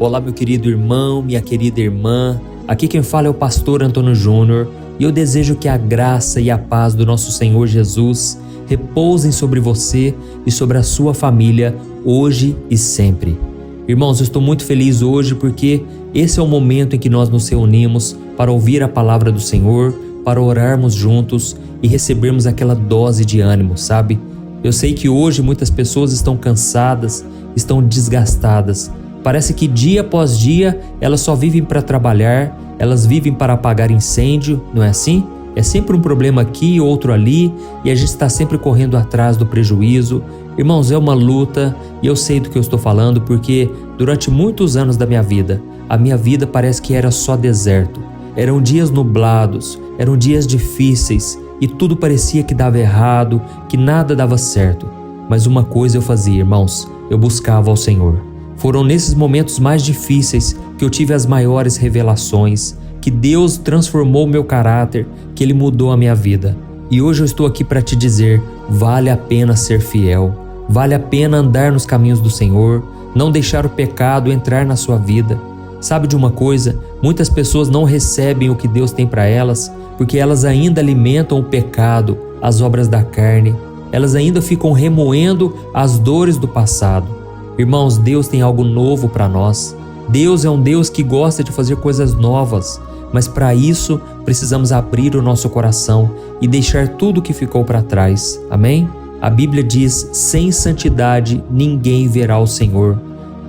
Olá, meu querido irmão, minha querida irmã. Aqui quem fala é o pastor Antônio Júnior e eu desejo que a graça e a paz do nosso Senhor Jesus repousem sobre você e sobre a sua família hoje e sempre. Irmãos, eu estou muito feliz hoje porque esse é o momento em que nós nos reunimos para ouvir a palavra do Senhor, para orarmos juntos e recebermos aquela dose de ânimo, sabe? Eu sei que hoje muitas pessoas estão cansadas, estão desgastadas. Parece que dia após dia elas só vivem para trabalhar, elas vivem para apagar incêndio, não é assim? É sempre um problema aqui, outro ali, e a gente está sempre correndo atrás do prejuízo. Irmãos, é uma luta e eu sei do que eu estou falando porque durante muitos anos da minha vida, a minha vida parece que era só deserto. Eram dias nublados, eram dias difíceis e tudo parecia que dava errado, que nada dava certo. Mas uma coisa eu fazia, irmãos, eu buscava ao Senhor. Foram nesses momentos mais difíceis que eu tive as maiores revelações, que Deus transformou o meu caráter, que Ele mudou a minha vida. E hoje eu estou aqui para te dizer, vale a pena ser fiel, vale a pena andar nos caminhos do Senhor, não deixar o pecado entrar na sua vida. Sabe de uma coisa? Muitas pessoas não recebem o que Deus tem para elas, porque elas ainda alimentam o pecado, as obras da carne, elas ainda ficam remoendo as dores do passado. Irmãos, Deus tem algo novo para nós. Deus é um Deus que gosta de fazer coisas novas, mas para isso precisamos abrir o nosso coração e deixar tudo que ficou para trás. Amém? A Bíblia diz: sem santidade ninguém verá o Senhor.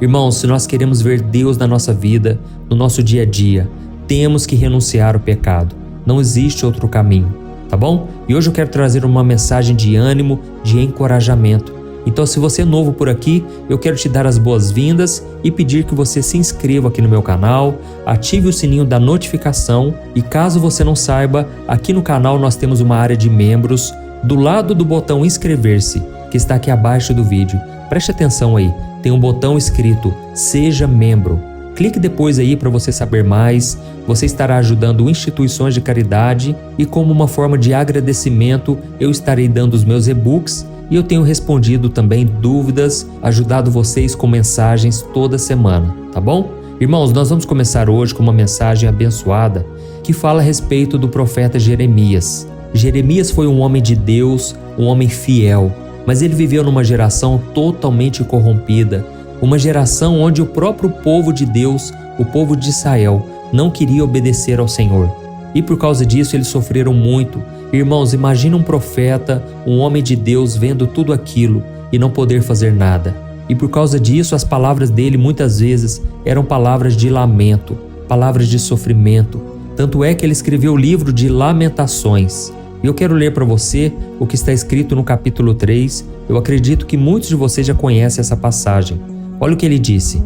Irmãos, se nós queremos ver Deus na nossa vida, no nosso dia a dia, temos que renunciar ao pecado. Não existe outro caminho, tá bom? E hoje eu quero trazer uma mensagem de ânimo, de encorajamento. Então, se você é novo por aqui, eu quero te dar as boas-vindas e pedir que você se inscreva aqui no meu canal, ative o sininho da notificação e caso você não saiba, aqui no canal nós temos uma área de membros do lado do botão inscrever-se, que está aqui abaixo do vídeo. Preste atenção aí, tem um botão escrito Seja Membro. Clique depois aí para você saber mais. Você estará ajudando instituições de caridade e como uma forma de agradecimento eu estarei dando os meus e-books e eu tenho respondido também dúvidas, ajudado vocês com mensagens toda semana, tá bom? Irmãos, nós vamos começar hoje com uma mensagem abençoada que fala a respeito do profeta Jeremias. Jeremias foi um homem de Deus, um homem fiel, mas ele viveu numa geração totalmente corrompida, uma geração onde o próprio povo de Deus, o povo de Israel, não queria obedecer ao Senhor. E por causa disso eles sofreram muito. Irmãos, imagina um profeta, um homem de Deus vendo tudo aquilo e não poder fazer nada. E por causa disso as palavras dele muitas vezes eram palavras de lamento, palavras de sofrimento. Tanto é que ele escreveu o livro de Lamentações. E eu quero ler para você o que está escrito no capítulo 3. Eu acredito que muitos de vocês já conhecem essa passagem. Olha o que ele disse: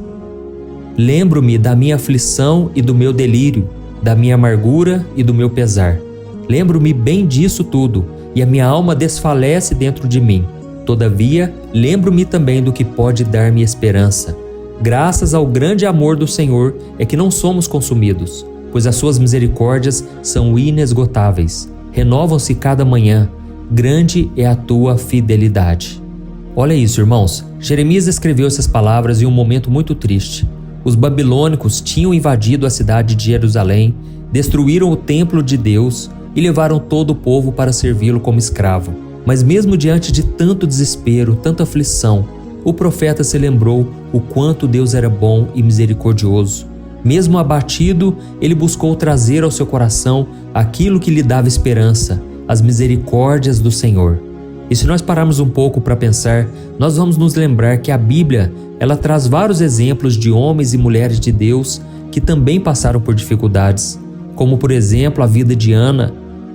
lembro-me da minha aflição e do meu delírio, da minha amargura e do meu pesar. Lembro-me bem disso tudo, e a minha alma desfalece dentro de mim. Todavia, lembro-me também do que pode dar-me esperança. Graças ao grande amor do Senhor é que não somos consumidos, pois as suas misericórdias são inesgotáveis. Renovam-se cada manhã. Grande é a tua fidelidade. Olha isso, irmãos. Jeremias escreveu essas palavras em um momento muito triste. Os babilônicos tinham invadido a cidade de Jerusalém, destruíram o templo de Deus e levaram todo o povo para servi-lo como escravo. Mas mesmo diante de tanto desespero, tanta aflição, o profeta se lembrou o quanto Deus era bom e misericordioso. Mesmo abatido, ele buscou trazer ao seu coração aquilo que lhe dava esperança, as misericórdias do Senhor. E se nós pararmos um pouco para pensar, nós vamos nos lembrar que a Bíblia, ela traz vários exemplos de homens e mulheres de Deus que também passaram por dificuldades, como por exemplo a vida de Ana.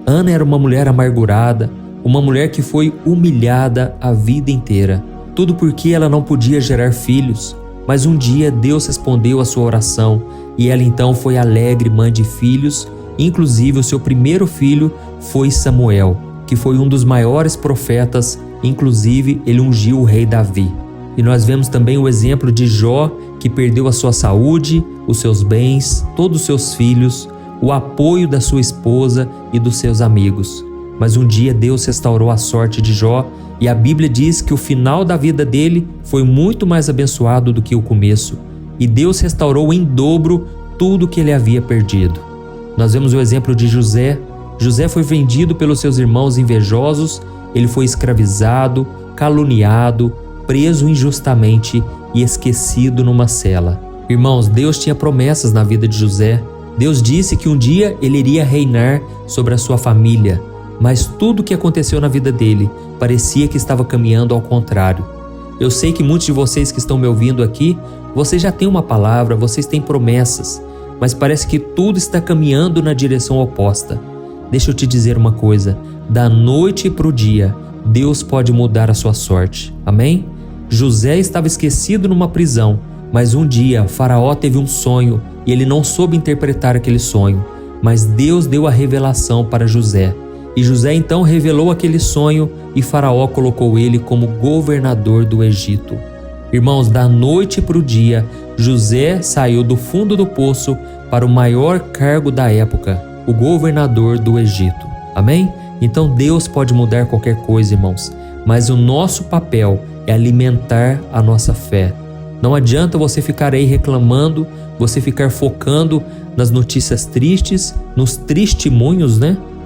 Ana era uma mulher amargurada, uma mulher que foi humilhada a vida inteira, tudo porque ela não podia gerar filhos. Mas um dia Deus respondeu a sua oração e ela então foi alegre mãe de filhos, inclusive o seu primeiro filho foi Samuel, que foi um dos maiores profetas, inclusive ele ungiu o rei Davi. E nós vemos também o exemplo de Jó, que perdeu a sua saúde, os seus bens, todos os seus filhos, o apoio da sua esposa e dos seus amigos. Mas um dia Deus restaurou a sorte de Jó e a Bíblia diz que o final da vida dele foi muito mais abençoado do que o começo. e Deus restaurou em dobro tudo que ele havia perdido. Nós vemos o exemplo de José. José foi vendido pelos seus irmãos invejosos, ele foi escravizado, caluniado, preso injustamente e esquecido numa cela. Irmãos, Deus tinha promessas na vida de José. Deus disse que um dia ele iria reinar sobre a sua família, mas tudo o que aconteceu na vida dele parecia que estava caminhando ao contrário. Eu sei que muitos de vocês que estão me ouvindo aqui, vocês já têm uma palavra, vocês têm promessas, mas parece que tudo está caminhando na direção oposta. Deixa eu te dizer uma coisa, da noite para o dia, Deus pode mudar a sua sorte. Amém? José estava esquecido numa prisão, mas um dia Faraó teve um sonho e ele não soube interpretar aquele sonho, mas Deus deu a revelação para José. E José então revelou aquele sonho e Faraó colocou ele como governador do Egito. Irmãos, da noite para o dia, José saiu do fundo do poço para o maior cargo da época, o governador do Egito. Amém? Então Deus pode mudar qualquer coisa, irmãos, mas o nosso papel é alimentar a nossa fé. Não adianta você ficar aí reclamando, você ficar focando nas notícias tristes, nos testemunhos,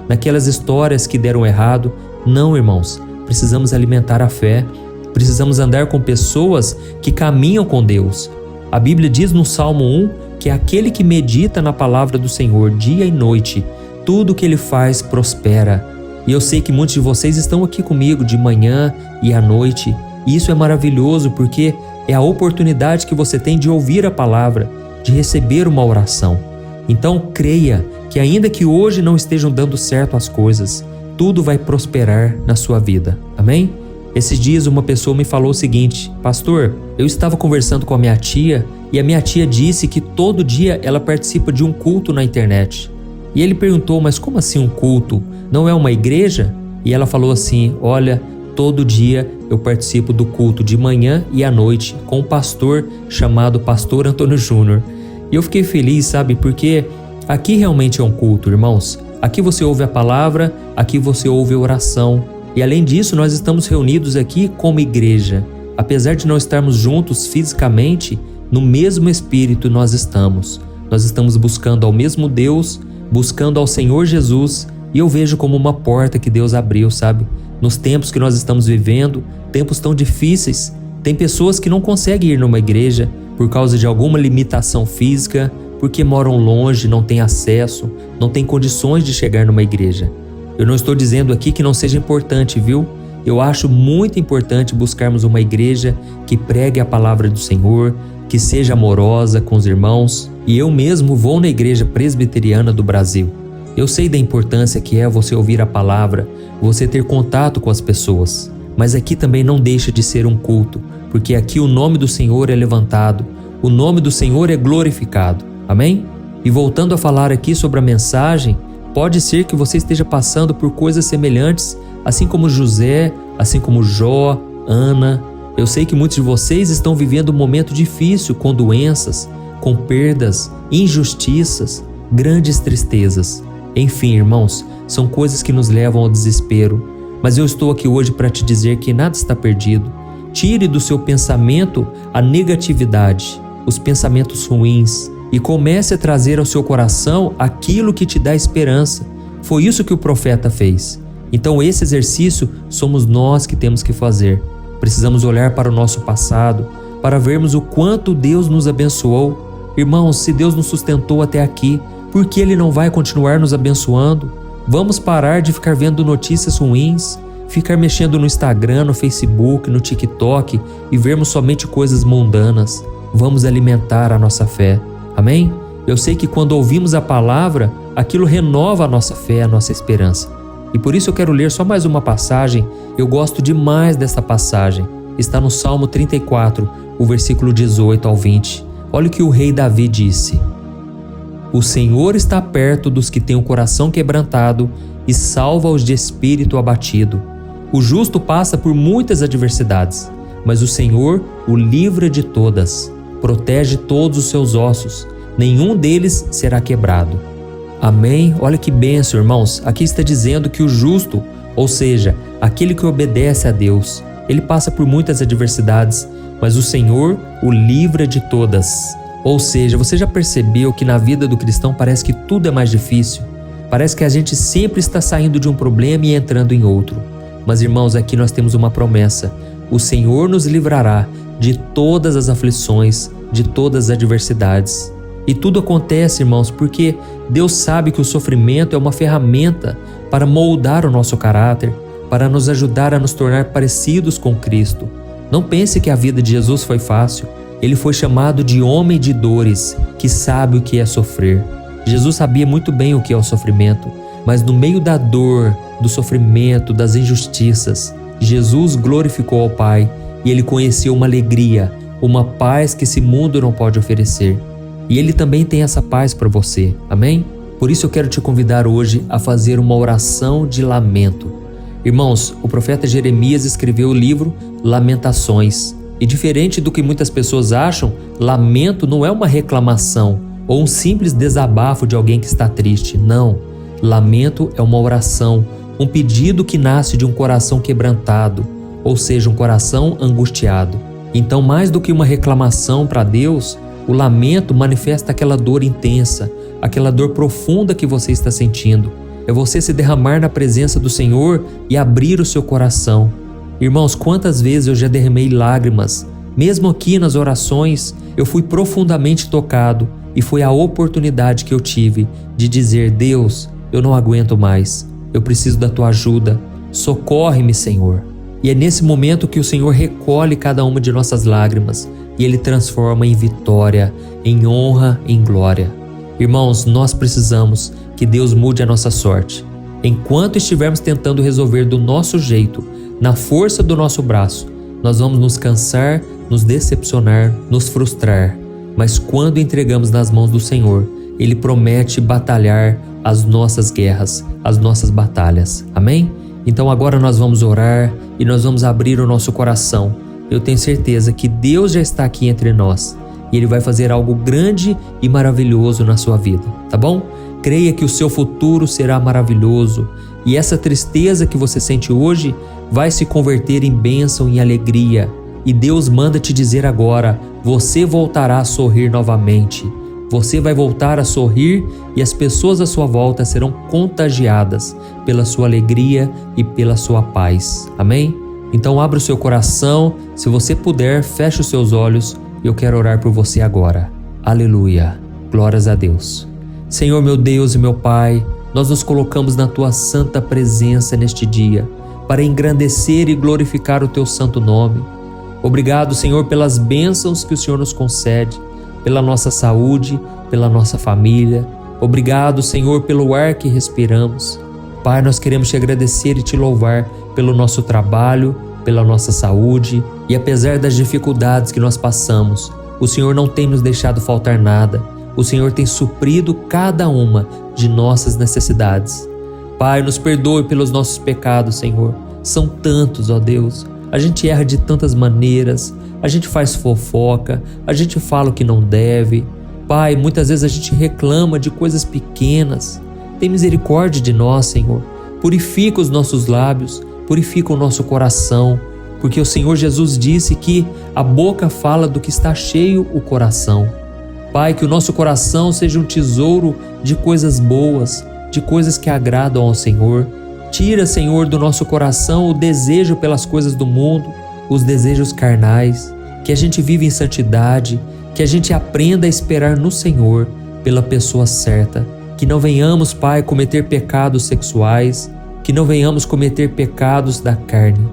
naquelas histórias que deram errado. Não, irmãos, precisamos alimentar a fé, precisamos andar com pessoas que caminham com Deus. A Bíblia diz no Salmo 1 que aquele que medita na palavra do Senhor dia e noite, tudo que ele faz prospera. E eu sei que muitos de vocês estão aqui comigo de manhã e à noite, e isso é maravilhoso porque é a oportunidade que você tem de ouvir a palavra, de receber uma oração. Então creia que ainda que hoje não estejam dando certo as coisas, tudo vai prosperar na sua vida. Amém? Esses dias uma pessoa me falou o seguinte: pastor, eu estava conversando com a minha tia e a minha tia disse que todo dia ela participa de um culto na internet. E ele perguntou, mas como assim um culto? Não é uma igreja? E ela falou assim, olha, todo dia eu participo do culto de manhã e à noite com um pastor chamado Pastor Antônio Júnior. E eu fiquei feliz, sabe, porque aqui realmente é um culto, irmãos. Aqui você ouve a palavra, aqui você ouve a oração. E além disso, nós estamos reunidos aqui como igreja. Apesar de não estarmos juntos fisicamente, no mesmo Espírito nós estamos. Nós estamos buscando ao mesmo Deus, buscando ao Senhor Jesus, e eu vejo como uma porta que Deus abriu, sabe? Nos tempos que nós estamos vivendo, tempos tão difíceis, tem pessoas que não conseguem ir numa igreja por causa de alguma limitação física, porque moram longe, não têm acesso, não têm condições de chegar numa igreja. Eu não estou dizendo aqui que não seja importante, viu? Eu acho muito importante buscarmos uma igreja que pregue a palavra do Senhor, que seja amorosa com os irmãos, e eu mesmo vou na igreja presbiteriana do Brasil. Eu sei da importância que é você ouvir a palavra, você ter contato com as pessoas, mas aqui também não deixa de ser um culto, porque aqui o nome do Senhor é levantado, o nome do Senhor é glorificado. Amém? E voltando a falar aqui sobre a mensagem, pode ser que você esteja passando por coisas semelhantes, assim como José, assim como Jó, Ana. Eu sei que muitos de vocês estão vivendo um momento difícil, com doenças, com perdas, injustiças, grandes tristezas. Enfim, irmãos, são coisas que nos levam ao desespero. Mas eu estou aqui hoje para te dizer que nada está perdido. Tire do seu pensamento a negatividade, os pensamentos ruins, e comece a trazer ao seu coração aquilo que te dá esperança. Foi isso que o profeta fez. Então esse exercício somos nós que temos que fazer. Precisamos olhar para o nosso passado, para vermos o quanto Deus nos abençoou. Irmãos, se Deus nos sustentou até aqui, por que Ele não vai continuar nos abençoando? Vamos parar de ficar vendo notícias ruins, ficar mexendo no Instagram, no Facebook, no TikTok e vermos somente coisas mundanas. Vamos alimentar a nossa fé. Amém? Eu sei que quando ouvimos a palavra, aquilo renova a nossa fé, a nossa esperança. E por isso eu quero ler só mais uma passagem. Eu gosto demais dessa passagem. Está no Salmo 34, o versículo 18 ao 20. Olha o que o rei Davi disse: O Senhor está perto dos que têm o coração quebrantado e salva os de espírito abatido. O justo passa por muitas adversidades, mas o Senhor o livra de todas. Protege todos os seus ossos, nenhum deles será quebrado. Amém? Olha que bênção, irmãos. Aqui está dizendo que o justo, ou seja, aquele que obedece a Deus, ele passa por muitas adversidades, mas o Senhor o livra de todas. Ou seja, você já percebeu que na vida do cristão parece que tudo é mais difícil? Parece que a gente sempre está saindo de um problema e entrando em outro. Mas irmãos, aqui nós temos uma promessa: o Senhor nos livrará de todas as aflições, de todas as adversidades. E tudo acontece, irmãos, porque Deus sabe que o sofrimento é uma ferramenta para moldar o nosso caráter, para nos ajudar a nos tornar parecidos com Cristo. Não pense que a vida de Jesus foi fácil. Ele foi chamado de homem de dores, que sabe o que é sofrer. Jesus sabia muito bem o que é o sofrimento, mas no meio da dor, do sofrimento, das injustiças, Jesus glorificou ao Pai e ele conheceu uma alegria, uma paz que esse mundo não pode oferecer. E ele também tem essa paz para você, amém? Por isso eu quero te convidar hoje a fazer uma oração de lamento. Irmãos, o profeta Jeremias escreveu o livro Lamentações. E diferente do que muitas pessoas acham, lamento não é uma reclamação ou um simples desabafo de alguém que está triste. Não. Lamento é uma oração, um pedido que nasce de um coração quebrantado, ou seja, um coração angustiado. Então, mais do que uma reclamação para Deus, o lamento manifesta aquela dor intensa, aquela dor profunda que você está sentindo. É você se derramar na presença do Senhor e abrir o seu coração. Irmãos, quantas vezes eu já derramei lágrimas, mesmo aqui nas orações, eu fui profundamente tocado e foi a oportunidade que eu tive de dizer: Deus, eu não aguento mais, eu preciso da tua ajuda, socorre-me, Senhor. E é nesse momento que o Senhor recolhe cada uma de nossas lágrimas e Ele transforma em vitória, em honra, em glória. Irmãos, nós precisamos que Deus mude a nossa sorte. Enquanto estivermos tentando resolver do nosso jeito, na força do nosso braço, nós vamos nos cansar, nos decepcionar, nos frustrar. Mas quando entregamos nas mãos do Senhor, Ele promete batalhar as nossas guerras, as nossas batalhas. Amém? Então agora nós vamos orar e nós vamos abrir o nosso coração. Eu tenho certeza que Deus já está aqui entre nós e Ele vai fazer algo grande e maravilhoso na sua vida, tá bom? Creia que o seu futuro será maravilhoso e essa tristeza que você sente hoje vai se converter em bênção e alegria. E Deus manda te dizer agora: você voltará a sorrir novamente. Você vai voltar a sorrir e as pessoas à sua volta serão contagiadas pela sua alegria e pela sua paz. Amém? Então abra o seu coração, se você puder, feche os seus olhos e eu quero orar por você agora. Aleluia! Glórias a Deus. Senhor, meu Deus e meu Pai, nós nos colocamos na Tua santa presença neste dia para engrandecer e glorificar o Teu santo nome. Obrigado, Senhor, pelas bênçãos que o Senhor nos concede, pela nossa saúde, pela nossa família. Obrigado, Senhor, pelo ar que respiramos. Pai, nós queremos te agradecer e te louvar pelo nosso trabalho, pela nossa saúde e apesar das dificuldades que nós passamos, o Senhor não tem nos deixado faltar nada. O Senhor tem suprido cada uma de nossas necessidades. Pai, nos perdoe pelos nossos pecados, Senhor. São tantos, ó Deus. A gente erra de tantas maneiras, a gente faz fofoca, a gente fala o que não deve. Pai, muitas vezes a gente reclama de coisas pequenas. Tem misericórdia de nós, Senhor. Purifica os nossos lábios, purifica o nosso coração, porque o Senhor Jesus disse que a boca fala do que está cheio o coração. Pai, que o nosso coração seja um tesouro de coisas boas, de coisas que agradam ao Senhor. Tira, Senhor, do nosso coração o desejo pelas coisas do mundo, os desejos carnais, que a gente vive em santidade, que a gente aprenda a esperar no Senhor pela pessoa certa, que não venhamos, Pai, cometer pecados sexuais, que não venhamos cometer pecados da carne.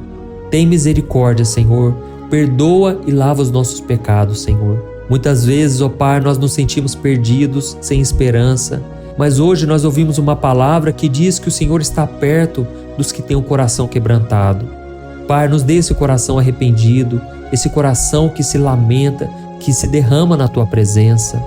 Tem misericórdia, Senhor, perdoa e lava os nossos pecados, Senhor. Muitas vezes, ó Pai, nós nos sentimos perdidos, sem esperança, mas hoje nós ouvimos uma palavra que diz que o Senhor está perto dos que têm o coração quebrantado. Pai, nos dê esse coração arrependido, esse coração que se lamenta, que se derrama na Tua presença.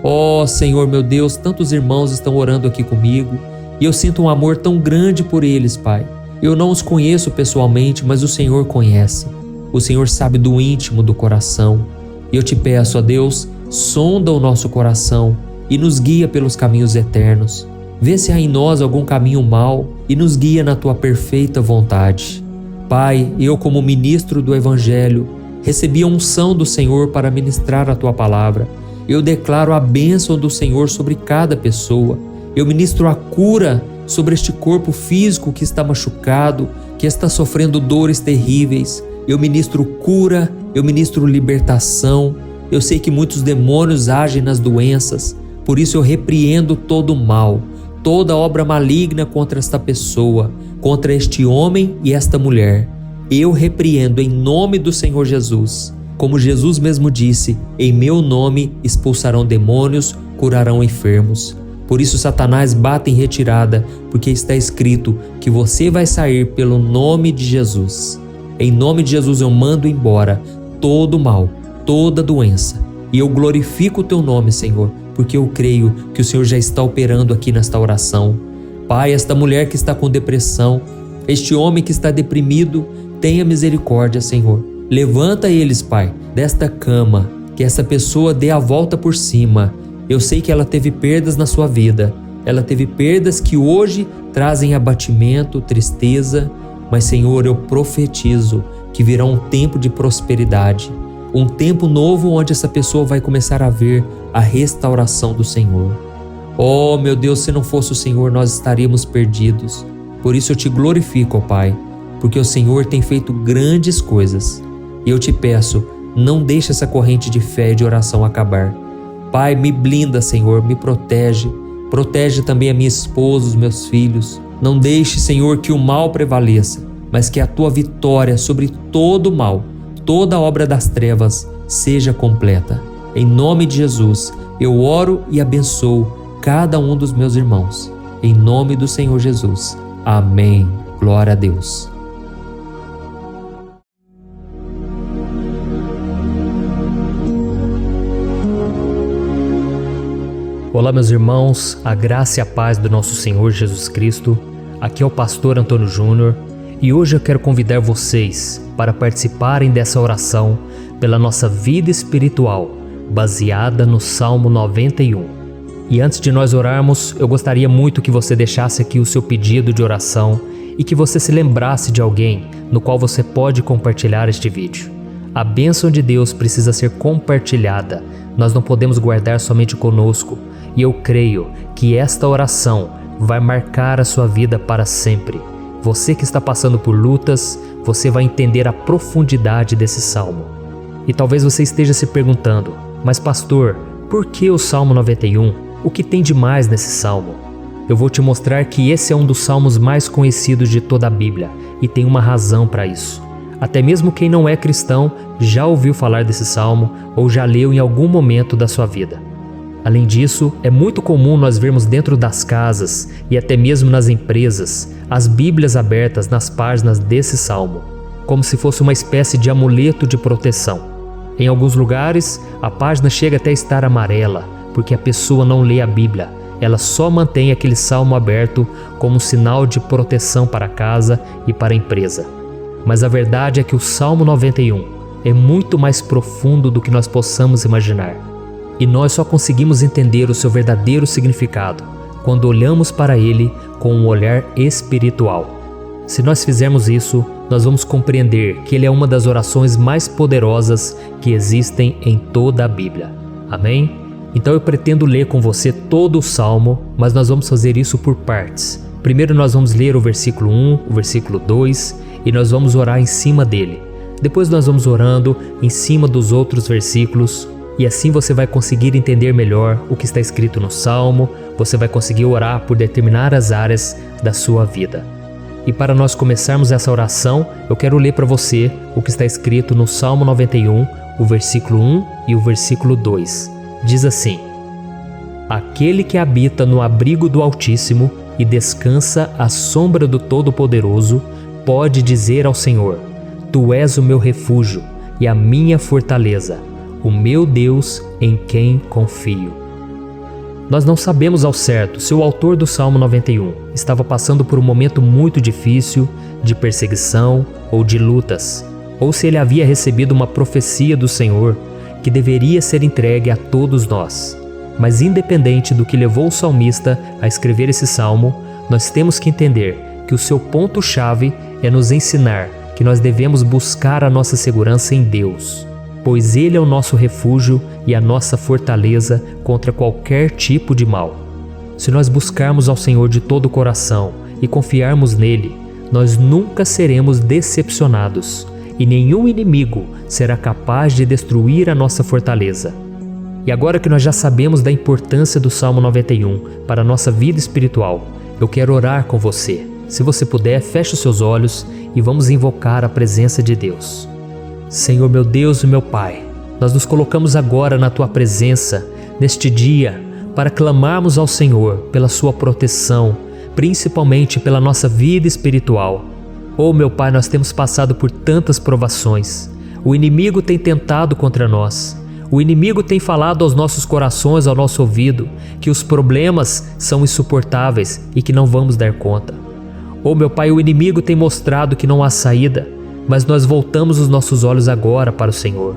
Ó Senhor, meu Deus, tantos irmãos estão orando aqui comigo e eu sinto um amor tão grande por eles, Pai. Eu não os conheço pessoalmente, mas o Senhor conhece. O Senhor sabe do íntimo do coração. E eu te peço, ó Deus, sonda o nosso coração e nos guia pelos caminhos eternos. Vê se há em nós algum caminho mau e nos guia na Tua perfeita vontade. Pai, eu como ministro do Evangelho, recebi a unção do Senhor para ministrar a Tua palavra. Eu declaro a bênção do Senhor sobre cada pessoa. Eu ministro a cura sobre este corpo físico que está machucado, que está sofrendo dores terríveis. Eu ministro cura, eu ministro libertação. Eu sei que muitos demônios agem nas doenças, por isso eu repreendo todo o mal, toda obra maligna contra esta pessoa, contra este homem e esta mulher. Eu repreendo em nome do Senhor Jesus. Como Jesus mesmo disse, em meu nome expulsarão demônios, curarão enfermos. Por isso Satanás bate em retirada, porque está escrito que você vai sair pelo nome de Jesus. Em nome de Jesus eu mando embora todo mal, toda doença. E eu glorifico o teu nome, Senhor, porque eu creio que o Senhor já está operando aqui nesta oração. Pai, esta mulher que está com depressão, este homem que está deprimido, tenha misericórdia, Senhor. Levanta eles, Pai, desta cama, que essa pessoa dê a volta por cima. Eu sei que ela teve perdas na sua vida, ela teve perdas que hoje trazem abatimento, tristeza, mas Senhor, eu profetizo que virá um tempo de prosperidade, um tempo novo onde essa pessoa vai começar a ver a restauração do Senhor. Oh meu Deus, se não fosse o Senhor nós estaríamos perdidos. Por isso eu te glorifico, ó Pai, porque o Senhor tem feito grandes coisas. E eu te peço, não deixe essa corrente de fé e de oração acabar. Pai, me blinda, Senhor, me protege. Protege também a minha esposa, os meus filhos. Não deixe, Senhor, que o mal prevaleça, mas que a tua vitória sobre todo o mal, toda obra das trevas, seja completa. Em nome de Jesus, eu oro e abençoo cada um dos meus irmãos. Em nome do Senhor Jesus. Amém. Glória a Deus. Olá meus irmãos, a graça e a paz do nosso Senhor Jesus Cristo. Aqui é o pastor Antônio Júnior e hoje eu quero convidar vocês para participarem dessa oração pela nossa vida espiritual, baseada no Salmo 91. E antes de nós orarmos, eu gostaria muito que você deixasse aqui o seu pedido de oração e que você se lembrasse de alguém no qual você pode compartilhar este vídeo. A bênção de Deus precisa ser compartilhada, nós não podemos guardar somente conosco. E eu creio que esta oração vai marcar a sua vida para sempre. Você que está passando por lutas, você vai entender a profundidade desse salmo. E talvez você esteja se perguntando, mas pastor, por que o Salmo 91? O que tem de mais nesse salmo? Eu vou te mostrar que esse é um dos salmos mais conhecidos de toda a Bíblia e tem uma razão para isso. Até mesmo quem não é cristão já ouviu falar desse salmo ou já leu em algum momento da sua vida. Além disso, é muito comum nós vermos dentro das casas e até mesmo nas empresas as Bíblias abertas nas páginas desse salmo, como se fosse uma espécie de amuleto de proteção. Em alguns lugares, a página chega até a estar amarela, porque a pessoa não lê a Bíblia, ela só mantém aquele salmo aberto como um sinal de proteção para a casa e para a empresa. Mas a verdade é que o Salmo 91 é muito mais profundo do que nós possamos imaginar. E nós só conseguimos entender o seu verdadeiro significado quando olhamos para ele com um olhar espiritual. Se nós fizermos isso, nós vamos compreender que ele é uma das orações mais poderosas que existem em toda a Bíblia. Amém? Então eu pretendo ler com você todo o Salmo, mas nós vamos fazer isso por partes. Primeiro nós vamos ler o versículo 1, o versículo 2 e nós vamos orar em cima dele. Depois nós vamos orando em cima dos outros versículos. E assim você vai conseguir entender melhor o que está escrito no Salmo, você vai conseguir orar por determinadas áreas da sua vida. E para nós começarmos essa oração, eu quero ler para você o que está escrito no Salmo 91, o versículo 1 e o versículo 2. Diz assim: Aquele que habita no abrigo do Altíssimo e descansa à sombra do Todo-Poderoso, pode dizer ao Senhor: Tu és o meu refúgio e a minha fortaleza, o meu Deus em quem confio. Nós não sabemos ao certo se o autor do Salmo 91 estava passando por um momento muito difícil, de perseguição ou de lutas, ou se ele havia recebido uma profecia do Senhor que deveria ser entregue a todos nós. Mas independente do que levou o salmista a escrever esse salmo, nós temos que entender que o seu ponto-chave é nos ensinar que nós devemos buscar a nossa segurança em Deus. pois Ele é o nosso refúgio e a nossa fortaleza contra qualquer tipo de mal. Se nós buscarmos ao Senhor de todo o coração e confiarmos nele, nós nunca seremos decepcionados e nenhum inimigo será capaz de destruir a nossa fortaleza. E agora que nós já sabemos da importância do Salmo 91 para a nossa vida espiritual, eu quero orar com você. Se você puder, feche os seus olhos e vamos invocar a presença de Deus. Senhor meu Deus e meu Pai, nós nos colocamos agora na Tua presença, neste dia, para clamarmos ao Senhor pela Sua proteção, principalmente pela nossa vida espiritual. Oh meu Pai, nós temos passado por tantas provações. O inimigo tem tentado contra nós. O inimigo tem falado aos nossos corações, ao nosso ouvido, que os problemas são insuportáveis e que não vamos dar conta. Oh meu Pai, o inimigo tem mostrado que não há saída, mas nós voltamos os nossos olhos agora para o Senhor.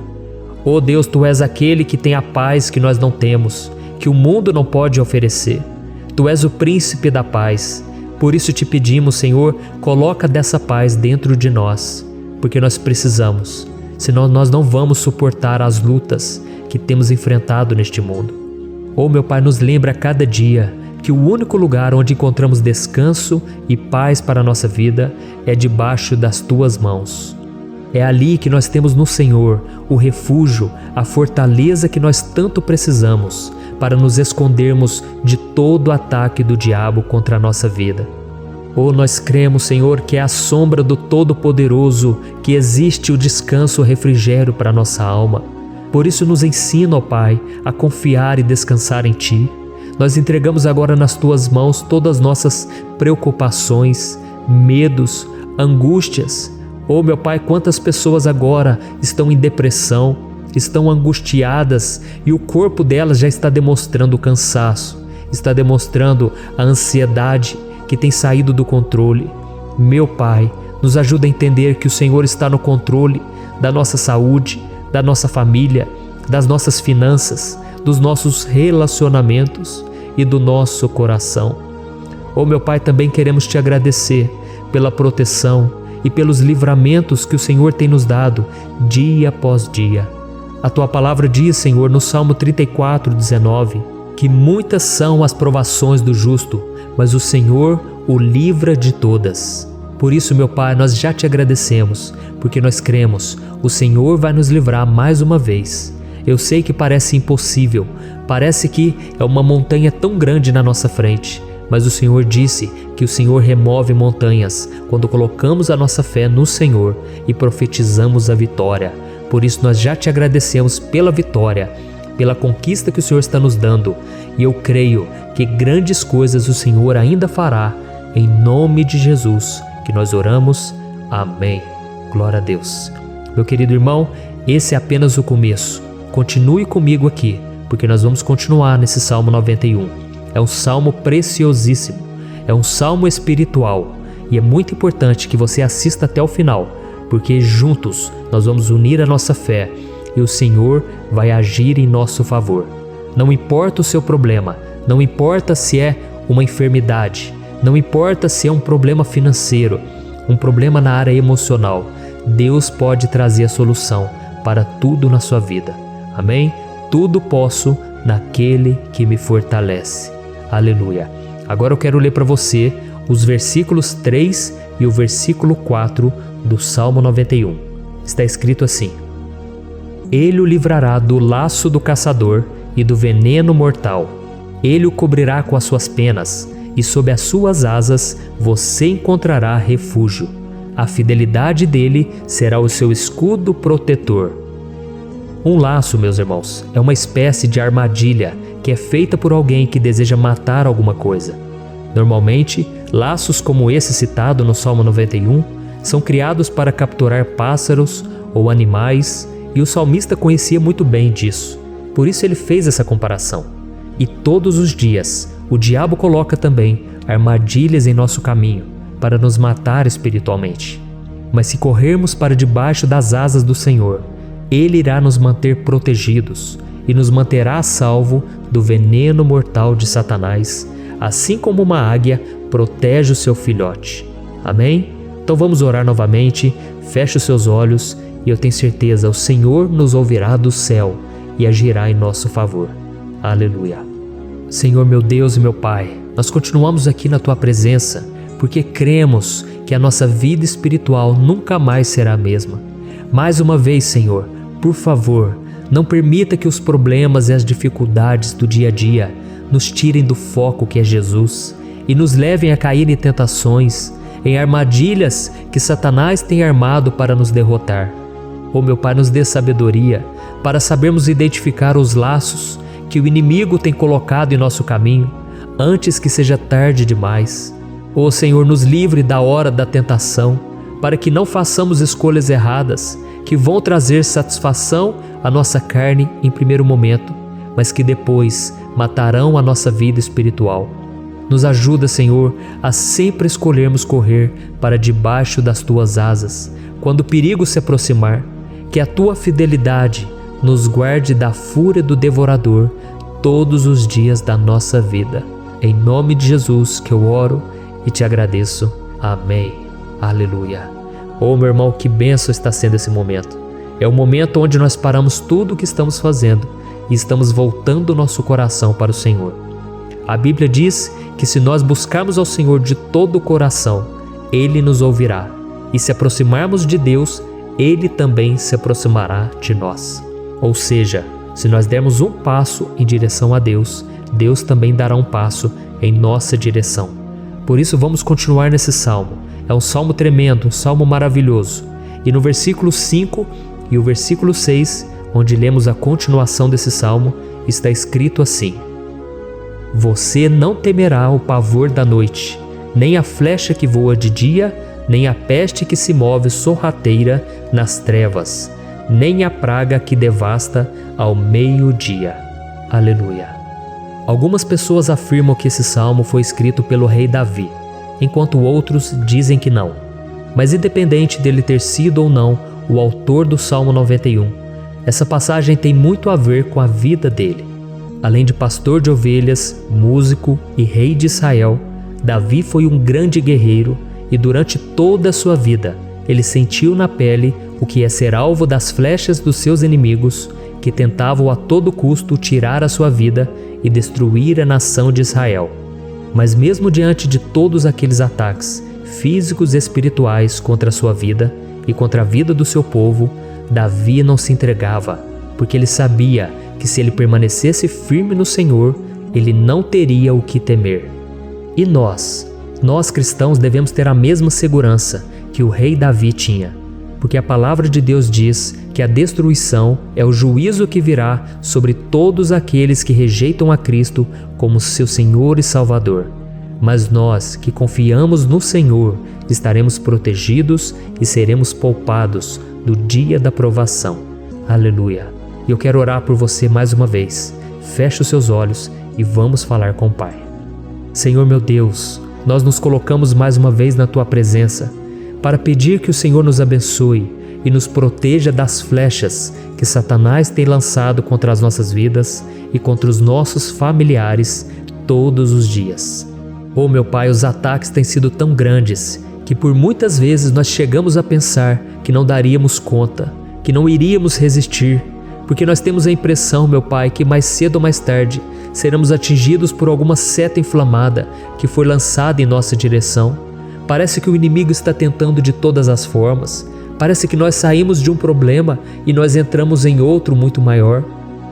Oh Deus, Tu és aquele que tem a paz que nós não temos, que o mundo não pode oferecer. Tu és o príncipe da paz. Por isso te pedimos, Senhor, coloca dessa paz dentro de nós, porque nós precisamos, senão nós não vamos suportar as lutas que temos enfrentado neste mundo. Oh meu Pai, nos lembra a cada dia que o único lugar onde encontramos descanso e paz para a nossa vida é debaixo das Tuas mãos. É ali que nós temos no Senhor o refúgio, a fortaleza que nós tanto precisamos para nos escondermos de todo ataque do diabo contra a nossa vida. Oh, nós cremos, Senhor, que é à sombra do Todo-Poderoso que existe o descanso, o refrigério para a nossa alma. Por isso nos ensina, ó Pai, a confiar e descansar em Ti. Nós entregamos agora nas Tuas mãos todas as nossas preocupações, medos, angústias. Oh meu Pai, quantas pessoas agora estão em depressão, estão angustiadas e o corpo delas já está demonstrando o cansaço, está demonstrando a ansiedade que tem saído do controle. Meu Pai, nos ajuda a entender que o Senhor está no controle da nossa saúde, da nossa família, das nossas finanças, dos nossos relacionamentos e do nosso coração. Oh meu Pai, também queremos Te agradecer pela proteção e pelos livramentos que o Senhor tem nos dado dia após dia. A Tua palavra diz, Senhor, no Salmo 34:19, que muitas são as provações do justo, mas o Senhor o livra de todas. Por isso, meu Pai, nós já Te agradecemos, porque nós cremos, o Senhor vai nos livrar mais uma vez. Eu sei que parece impossível, parece que é uma montanha tão grande na nossa frente, mas o Senhor disse que o Senhor remove montanhas quando colocamos a nossa fé no Senhor e profetizamos a vitória. Por isso nós já Te agradecemos pela vitória, pela conquista que o Senhor está nos dando, e eu creio que grandes coisas o Senhor ainda fará, em nome de Jesus, que nós oramos. Amém. Glória a Deus. Meu querido irmão, esse é apenas o começo. Continue comigo aqui, porque nós vamos continuar nesse Salmo 91. É um salmo preciosíssimo, é um salmo espiritual, e é muito importante que você assista até o final, porque juntos nós vamos unir a nossa fé e o Senhor vai agir em nosso favor. Não importa o seu problema, não importa se é uma enfermidade, não importa se é um problema financeiro, um problema na área emocional, Deus pode trazer a solução para tudo na sua vida. Amém? Tudo posso naquele que me fortalece. Aleluia. Agora eu quero ler para você os versículos 3 e o versículo 4 do Salmo 91. Está escrito assim: Ele o livrará do laço do caçador e do veneno mortal. Ele o cobrirá com as suas penas, e sob as suas asas você encontrará refúgio. A fidelidade dele será o seu escudo protetor. Um laço, meus irmãos, é uma espécie de armadilha que é feita por alguém que deseja matar alguma coisa. Normalmente, laços como esse citado no Salmo 91 são criados para capturar pássaros ou animais, e o salmista conhecia muito bem disso. Por isso ele fez essa comparação. E todos os dias, o diabo coloca também armadilhas em nosso caminho para nos matar espiritualmente. Mas se corrermos para debaixo das asas do Senhor, Ele irá nos manter protegidos e nos manterá a salvo do veneno mortal de Satanás, assim como uma águia protege o seu filhote. Amém? Então vamos orar novamente, feche os seus olhos e eu tenho certeza, o Senhor nos ouvirá do céu e agirá em nosso favor. Aleluia. Senhor, meu Deus e meu Pai, nós continuamos aqui na Tua presença porque cremos que a nossa vida espiritual nunca mais será a mesma. Mais uma vez, Senhor, por favor, não permita que os problemas e as dificuldades do dia a dia nos tirem do foco que é Jesus e nos levem a cair em tentações, em armadilhas que Satanás tem armado para nos derrotar. Oh, meu Pai, nos dê sabedoria para sabermos identificar os laços que o inimigo tem colocado em nosso caminho antes que seja tarde demais. Oh, Senhor, nos livre da hora da tentação, para que não façamos escolhas erradas que vão trazer satisfação à nossa carne em primeiro momento, mas que depois matarão a nossa vida espiritual. Nos ajuda, Senhor, a sempre escolhermos correr para debaixo das Tuas asas, quando o perigo se aproximar. Que a Tua fidelidade nos guarde da fúria do devorador todos os dias da nossa vida. Em nome de Jesus que eu oro e te agradeço. Amém. Aleluia. Oh, meu irmão, que bênção está sendo esse momento. É o momento onde nós paramos tudo o que estamos fazendo e estamos voltando o nosso coração para o Senhor. A Bíblia diz que se nós buscarmos ao Senhor de todo o coração, Ele nos ouvirá. E se aproximarmos de Deus, Ele também se aproximará de nós. Ou seja, se nós dermos um passo em direção a Deus, Deus também dará um passo em nossa direção. Por isso vamos continuar nesse salmo. É um salmo tremendo, um salmo maravilhoso. E no versículo 5 e o versículo 6, onde lemos a continuação desse salmo, está escrito assim: Você não temerá o pavor da noite, nem a flecha que voa de dia, nem a peste que se move sorrateira nas trevas, nem a praga que devasta ao meio-dia. Aleluia. Algumas pessoas afirmam que esse salmo foi escrito pelo rei Davi, enquanto outros dizem que não. Mas independente dele ter sido ou não o autor do Salmo 91, essa passagem tem muito a ver com a vida dele. Além de pastor de ovelhas, músico e rei de Israel, Davi foi um grande guerreiro e durante toda a sua vida ele sentiu na pele o que é ser alvo das flechas dos seus inimigos que tentavam a todo custo tirar a sua vida e destruir a nação de Israel. Mas mesmo diante de todos aqueles ataques físicos e espirituais contra a sua vida e contra a vida do seu povo, Davi não se entregava, porque ele sabia que se ele permanecesse firme no Senhor, ele não teria o que temer. E nós cristãos devemos ter a mesma segurança que o rei Davi tinha, porque a palavra de Deus diz que a destruição é o juízo que virá sobre todos aqueles que rejeitam a Cristo como seu Senhor e Salvador. Mas nós que confiamos no Senhor estaremos protegidos e seremos poupados do dia da provação. Aleluia. E eu quero orar por você mais uma vez. Feche os seus olhos e vamos falar com o Pai. Senhor meu Deus, nós nos colocamos mais uma vez na Tua presença para pedir que o Senhor nos abençoe e nos proteja das flechas que Satanás tem lançado contra as nossas vidas e contra os nossos familiares todos os dias. Oh meu Pai, os ataques têm sido tão grandes que por muitas vezes nós chegamos a pensar que não daríamos conta, que não iríamos resistir, porque nós temos a impressão, meu Pai, que mais cedo ou mais tarde seremos atingidos por alguma seta inflamada que foi lançada em nossa direção. Parece que o inimigo está tentando de todas as formas. Parece que nós saímos de um problema e nós entramos em outro muito maior.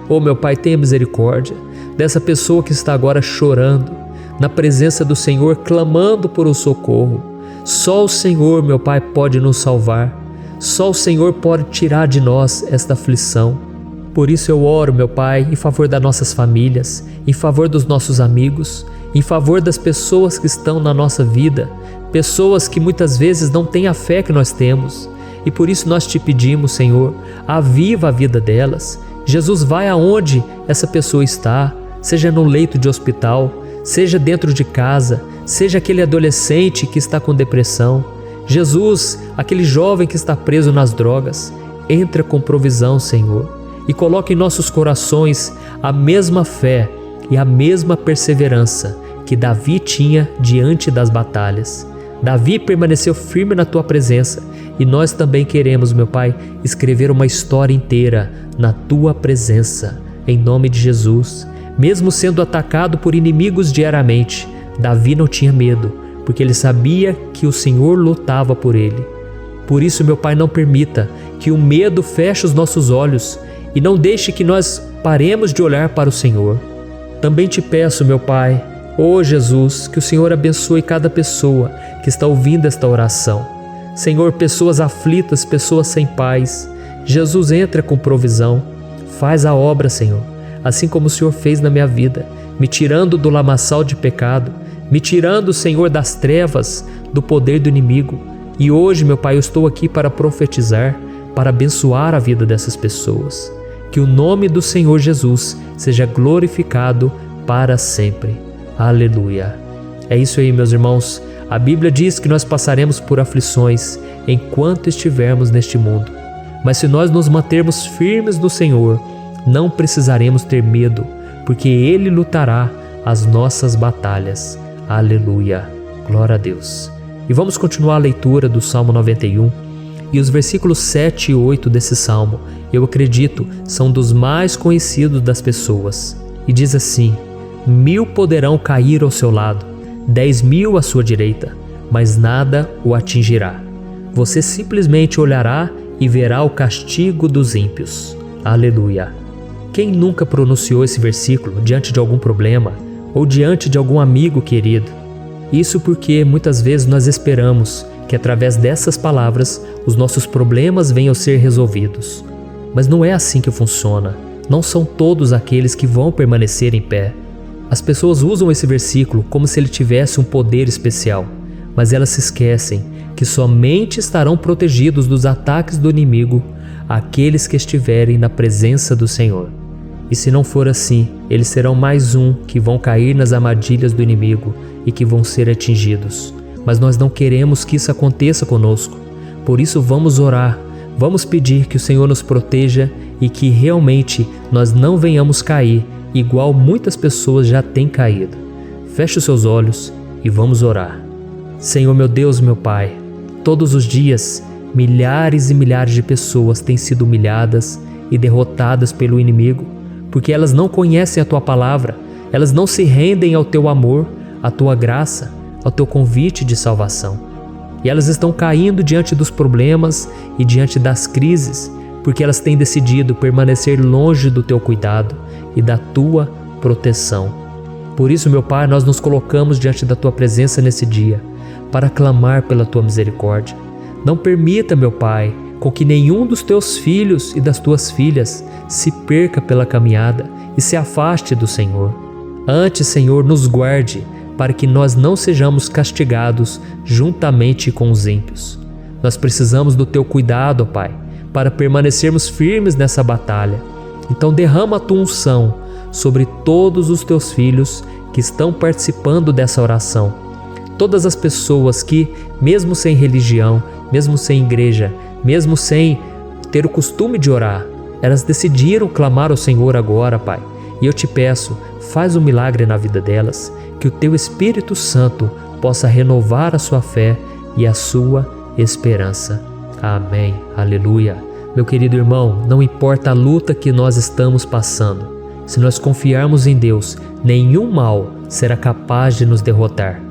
Oh meu Pai, tenha misericórdia dessa pessoa que está agora chorando, na presença do Senhor, clamando por um socorro. Só o Senhor, meu Pai, pode nos salvar. Só o Senhor pode tirar de nós esta aflição. Por isso eu oro, meu Pai, em favor das nossas famílias, em favor dos nossos amigos, em favor das pessoas que estão na nossa vida, pessoas que muitas vezes não têm a fé que nós temos. E por isso nós te pedimos, Senhor, aviva a vida delas. Jesus, vai aonde essa pessoa está, seja no leito de hospital, seja dentro de casa, seja aquele adolescente que está com depressão. Jesus, aquele jovem que está preso nas drogas, entra com provisão, Senhor, e coloca em nossos corações a mesma fé e a mesma perseverança que Davi tinha diante das batalhas. Davi permaneceu firme na Tua presença e nós também queremos, meu Pai, escrever uma história inteira na Tua presença, em nome de Jesus. Mesmo sendo atacado por inimigos diariamente, Davi não tinha medo, porque ele sabia que o Senhor lutava por ele. Por isso, meu Pai, não permita que o medo feche os nossos olhos e não deixe que nós paremos de olhar para o Senhor. Também te peço, meu Pai, ó Jesus, que o Senhor abençoe cada pessoa que está ouvindo esta oração. Senhor, pessoas aflitas, pessoas sem paz. Jesus, entra com provisão. Faz a obra, Senhor, assim como o Senhor fez na minha vida, me tirando do lamaçal de pecado, me tirando, Senhor, das trevas, do poder do inimigo. E hoje, meu Pai, eu estou aqui para profetizar, para abençoar a vida dessas pessoas. Que o nome do Senhor Jesus seja glorificado para sempre. Aleluia. É isso aí, meus irmãos. A Bíblia diz que nós passaremos por aflições enquanto estivermos neste mundo. Mas se nós nos mantermos firmes no Senhor, não precisaremos ter medo, porque Ele lutará as nossas batalhas. Aleluia. Glória a Deus. E vamos continuar a leitura do Salmo 91. E os versículos 7 e 8 desse salmo, eu acredito, são dos mais conhecidos das pessoas. E diz assim: 1000 poderão cair ao seu lado, 10.000 à sua direita, mas nada o atingirá. Você simplesmente olhará e verá o castigo dos ímpios. Aleluia. Quem nunca pronunciou esse versículo diante de algum problema ou diante de algum amigo querido? Isso porque muitas vezes nós esperamos que através dessas palavras os nossos problemas venham a ser resolvidos. Mas não é assim que funciona. Não são todos aqueles que vão permanecer em pé. As pessoas usam esse versículo como se ele tivesse um poder especial, mas elas se esquecem que somente estarão protegidos dos ataques do inimigo aqueles que estiverem na presença do Senhor. E se não for assim, eles serão mais um que vão cair nas armadilhas do inimigo e que vão ser atingidos. Mas nós não queremos que isso aconteça conosco. Por isso vamos orar, vamos pedir que o Senhor nos proteja e que realmente nós não venhamos cair igual muitas pessoas já têm caído. Feche os seus olhos e vamos orar. Senhor, meu Deus, meu Pai, todos os dias milhares e milhares de pessoas têm sido humilhadas e derrotadas pelo inimigo, porque elas não conhecem a Tua palavra, elas não se rendem ao Teu amor, à Tua graça, ao Teu convite de salvação. E elas estão caindo diante dos problemas e diante das crises, porque elas têm decidido permanecer longe do Teu cuidado e da Tua proteção. Por isso, meu Pai, nós nos colocamos diante da Tua presença nesse dia, para clamar pela Tua misericórdia. Não permita, meu Pai, com que nenhum dos Teus filhos e das Tuas filhas se perca pela caminhada e se afaste do Senhor. Antes, Senhor, nos guarde, para que nós não sejamos castigados juntamente com os ímpios. Nós precisamos do Teu cuidado, ó Pai, para permanecermos firmes nessa batalha. Então derrama a Tua unção sobre todos os Teus filhos que estão participando dessa oração. Todas as pessoas que, mesmo sem religião, mesmo sem igreja, mesmo sem ter o costume de orar, elas decidiram clamar ao Senhor agora, Pai. E eu te peço, faz um milagre na vida delas, que o Teu Espírito Santo possa renovar a sua fé e a sua esperança. Amém. Aleluia. Meu querido irmão, não importa a luta que nós estamos passando, se nós confiarmos em Deus, nenhum mal será capaz de nos derrotar.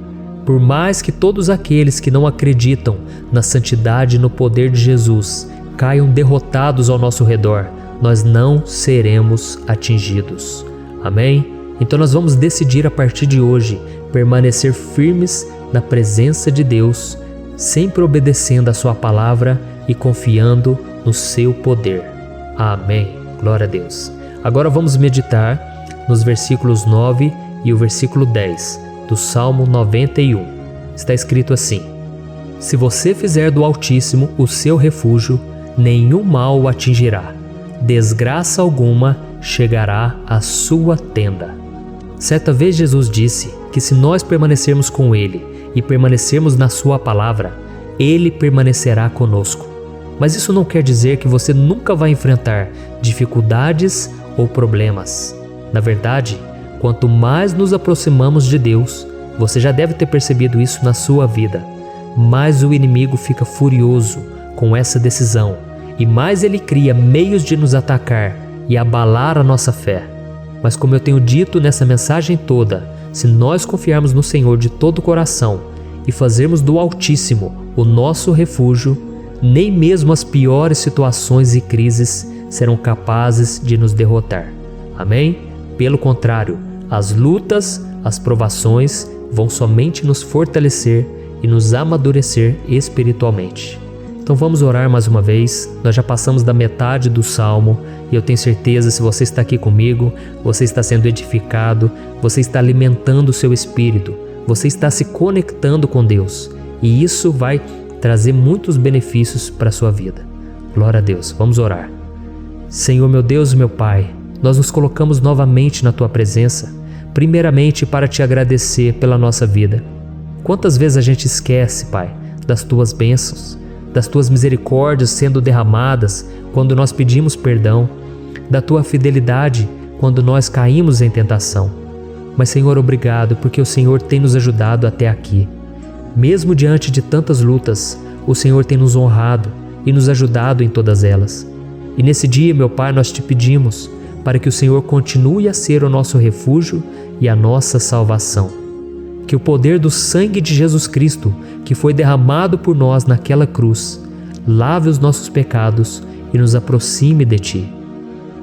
Por mais que todos aqueles que não acreditam na santidade e no poder de Jesus caiam derrotados ao nosso redor, nós não seremos atingidos. Amém? Então nós vamos decidir a partir de hoje permanecer firmes na presença de Deus, sempre obedecendo a Sua palavra e confiando no Seu poder. Amém. Glória a Deus. Agora vamos meditar nos versículos 9 e o versículo 10 do Salmo 91. Está escrito assim: Se você fizer do Altíssimo o seu refúgio, nenhum mal o atingirá, desgraça alguma chegará à sua tenda. Certa vez Jesus disse que se nós permanecermos com Ele e permanecermos na Sua palavra, Ele permanecerá conosco. Mas isso não quer dizer que você nunca vai enfrentar dificuldades ou problemas. Na verdade, quanto mais nos aproximamos de Deus, você já deve ter percebido isso na sua vida, mais o inimigo fica furioso com essa decisão, e mais ele cria meios de nos atacar e abalar a nossa fé. Mas como eu tenho dito nessa mensagem toda, se nós confiarmos no Senhor de todo o coração e fazermos do Altíssimo o nosso refúgio, nem mesmo as piores situações e crises serão capazes de nos derrotar. Amém? Pelo contrário, as lutas, as provações vão somente nos fortalecer e nos amadurecer espiritualmente. Então vamos orar mais uma vez. Nós já passamos da metade do Salmo e eu tenho certeza, se você está aqui comigo, você está sendo edificado, você está alimentando o seu espírito, você está se conectando com Deus e isso vai trazer muitos benefícios para a sua vida. Glória a Deus. Vamos orar. Senhor, meu Deus e meu Pai, nós nos colocamos novamente na Tua presença, primeiramente para Te agradecer pela nossa vida. Quantas vezes a gente esquece, Pai, das Tuas bênçãos, das Tuas misericórdias sendo derramadas quando nós pedimos perdão, da Tua fidelidade quando nós caímos em tentação. Mas, Senhor, obrigado, porque o Senhor tem nos ajudado até aqui. Mesmo diante de tantas lutas, o Senhor tem nos honrado e nos ajudado em todas elas. E nesse dia, meu Pai, nós Te pedimos para que o Senhor continue a ser o nosso refúgio e a nossa salvação. Que o poder do sangue de Jesus Cristo, que foi derramado por nós naquela cruz, lave os nossos pecados e nos aproxime de Ti.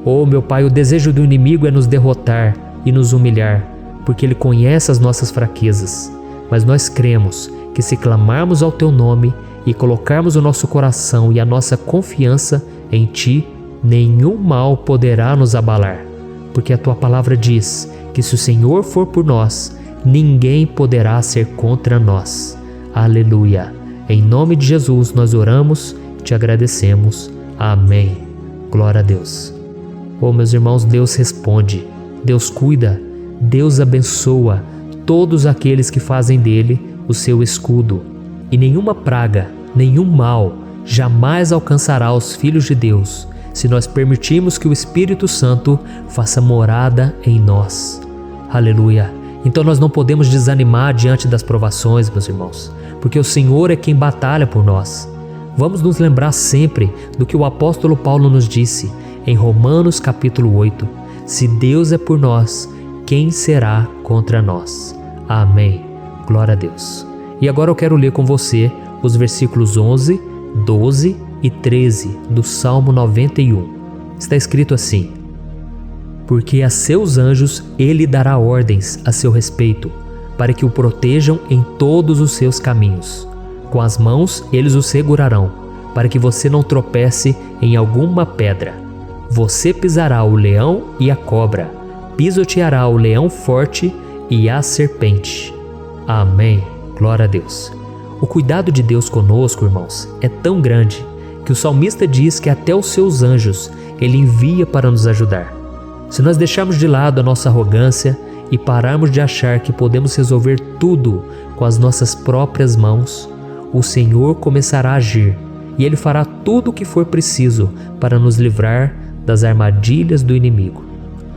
Oh, meu Pai, o desejo do inimigo é nos derrotar e nos humilhar, porque ele conhece as nossas fraquezas. Mas nós cremos que se clamarmos ao Teu nome e colocarmos o nosso coração e a nossa confiança em Ti, nenhum mal poderá nos abalar, porque a Tua palavra diz que se o Senhor for por nós, ninguém poderá ser contra nós. Aleluia! Em nome de Jesus nós oramos, Te agradecemos. Amém. Glória a Deus. Oh, meus irmãos, Deus responde, Deus cuida, Deus abençoa todos aqueles que fazem dele o seu escudo. E nenhuma praga, nenhum mal jamais alcançará os filhos de Deus, se nós permitirmos que o Espírito Santo faça morada em nós. Aleluia! Então nós não podemos desanimar diante das provações, meus irmãos, porque o Senhor é quem batalha por nós. Vamos nos lembrar sempre do que o apóstolo Paulo nos disse em Romanos capítulo 8. Se Deus é por nós, quem será contra nós? Amém. Glória a Deus. E agora eu quero ler com você os versículos 11, 12 e 13 do Salmo 91. Está escrito assim: porque a seus anjos ele dará ordens a seu respeito, para que o protejam em todos os seus caminhos. Com as mãos eles o segurarão, para que você não tropece em alguma pedra. Você pisará o leão e a cobra, pisoteará o leão forte e a serpente. Amém. Glória a Deus. O cuidado de Deus conosco, irmãos, é tão grande que o salmista diz que até os seus anjos ele envia para nos ajudar. Se nós deixarmos de lado a nossa arrogância e pararmos de achar que podemos resolver tudo com as nossas próprias mãos, o Senhor começará a agir e Ele fará tudo o que for preciso para nos livrar das armadilhas do inimigo.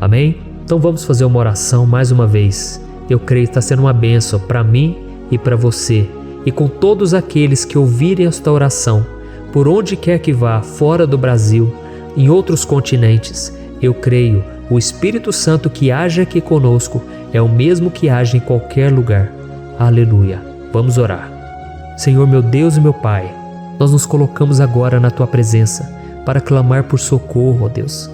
Amém? Então vamos fazer uma oração mais uma vez. Eu creio que está sendo uma bênção para mim e para você, e com todos aqueles que ouvirem esta oração, por onde quer que vá, fora do Brasil, em outros continentes. Eu creio, o Espírito Santo que age aqui conosco é o mesmo que age em qualquer lugar. Aleluia. Vamos orar. Senhor, meu Deus e meu Pai, nós nos colocamos agora na Tua presença para clamar por socorro, ó Deus.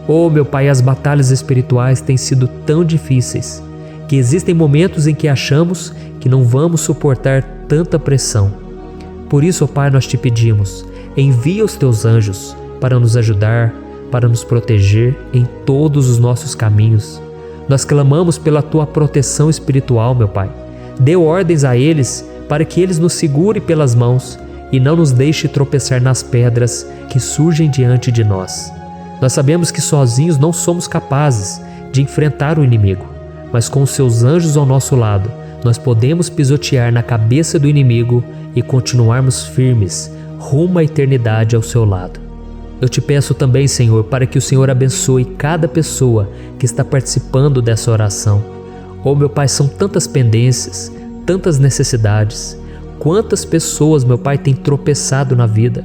Oh, meu Pai, as batalhas espirituais têm sido tão difíceis que existem momentos em que achamos que não vamos suportar tanta pressão. Por isso, ó Pai, nós Te pedimos, envia os Teus anjos para nos ajudar, para nos proteger em todos os nossos caminhos. Nós clamamos pela Tua proteção espiritual, meu Pai. Dê ordens a eles para que eles nos segurem pelas mãos e não nos deixe tropeçar nas pedras que surgem diante de nós. Nós sabemos que sozinhos não somos capazes de enfrentar o inimigo, mas com os Seus anjos ao nosso lado, nós podemos pisotear na cabeça do inimigo e continuarmos firmes rumo à eternidade ao Seu lado. Eu Te peço também, Senhor, para que o Senhor abençoe cada pessoa que está participando dessa oração. Oh, meu Pai, são tantas pendências, tantas necessidades. Quantas pessoas, meu Pai, têm tropeçado na vida,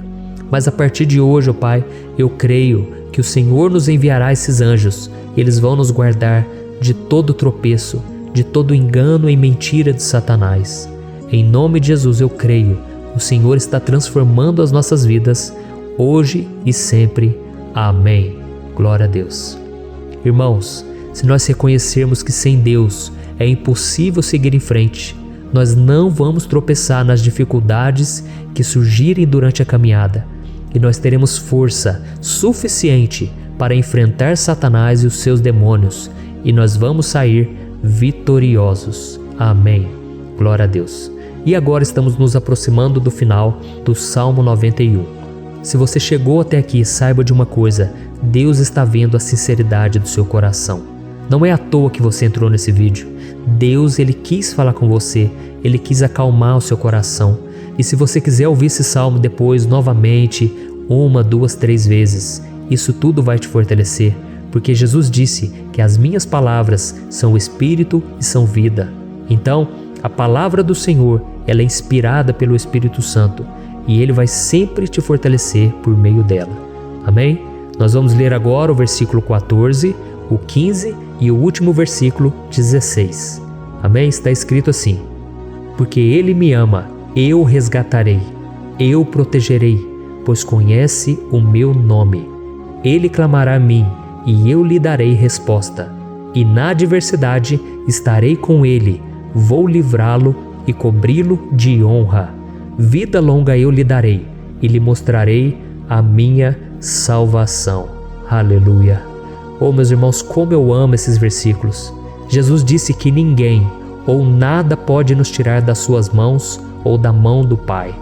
Mas a partir de hoje, ó Pai, eu creio que o Senhor nos enviará esses anjos e eles vão nos guardar de todo tropeço, de todo engano e mentira de Satanás. Em nome de Jesus eu creio, o Senhor está transformando as nossas vidas, hoje e sempre. Amém. Glória a Deus. Irmãos, se nós reconhecermos que sem Deus é impossível seguir em frente, nós não vamos tropeçar nas dificuldades que surgirem durante a caminhada e nós teremos força suficiente para enfrentar Satanás e os seus demônios e nós vamos sair vitoriosos. Amém. Glória a Deus. E agora estamos nos aproximando do final do Salmo 91. Se você chegou até aqui, saiba de uma coisa: Deus está vendo a sinceridade do seu coração. Não é à toa que você entrou nesse vídeo. Deus, Ele quis falar com você, Ele quis acalmar o seu coração. E se você quiser ouvir esse salmo depois, novamente, 1, 2, 3 vezes, isso tudo vai te fortalecer, porque Jesus disse que as minhas palavras são espírito e são vida. Então, a palavra do Senhor, ela é inspirada pelo Espírito Santo e Ele vai sempre te fortalecer por meio dela. Amém? Nós vamos ler agora o versículo 14, o 15 e o último versículo 16. Amém? Está escrito assim: porque Ele me ama, eu o resgatarei, eu o protegerei, pois conhece o meu nome. Ele clamará a mim e eu lhe darei resposta. E na adversidade estarei com ele, vou livrá-lo e cobri-lo de honra. Vida longa eu lhe darei e lhe mostrarei a minha salvação. Aleluia. Oh, meus irmãos, como eu amo esses versículos. Jesus disse que ninguém ou nada pode nos tirar das suas mãos ou da mão do Pai.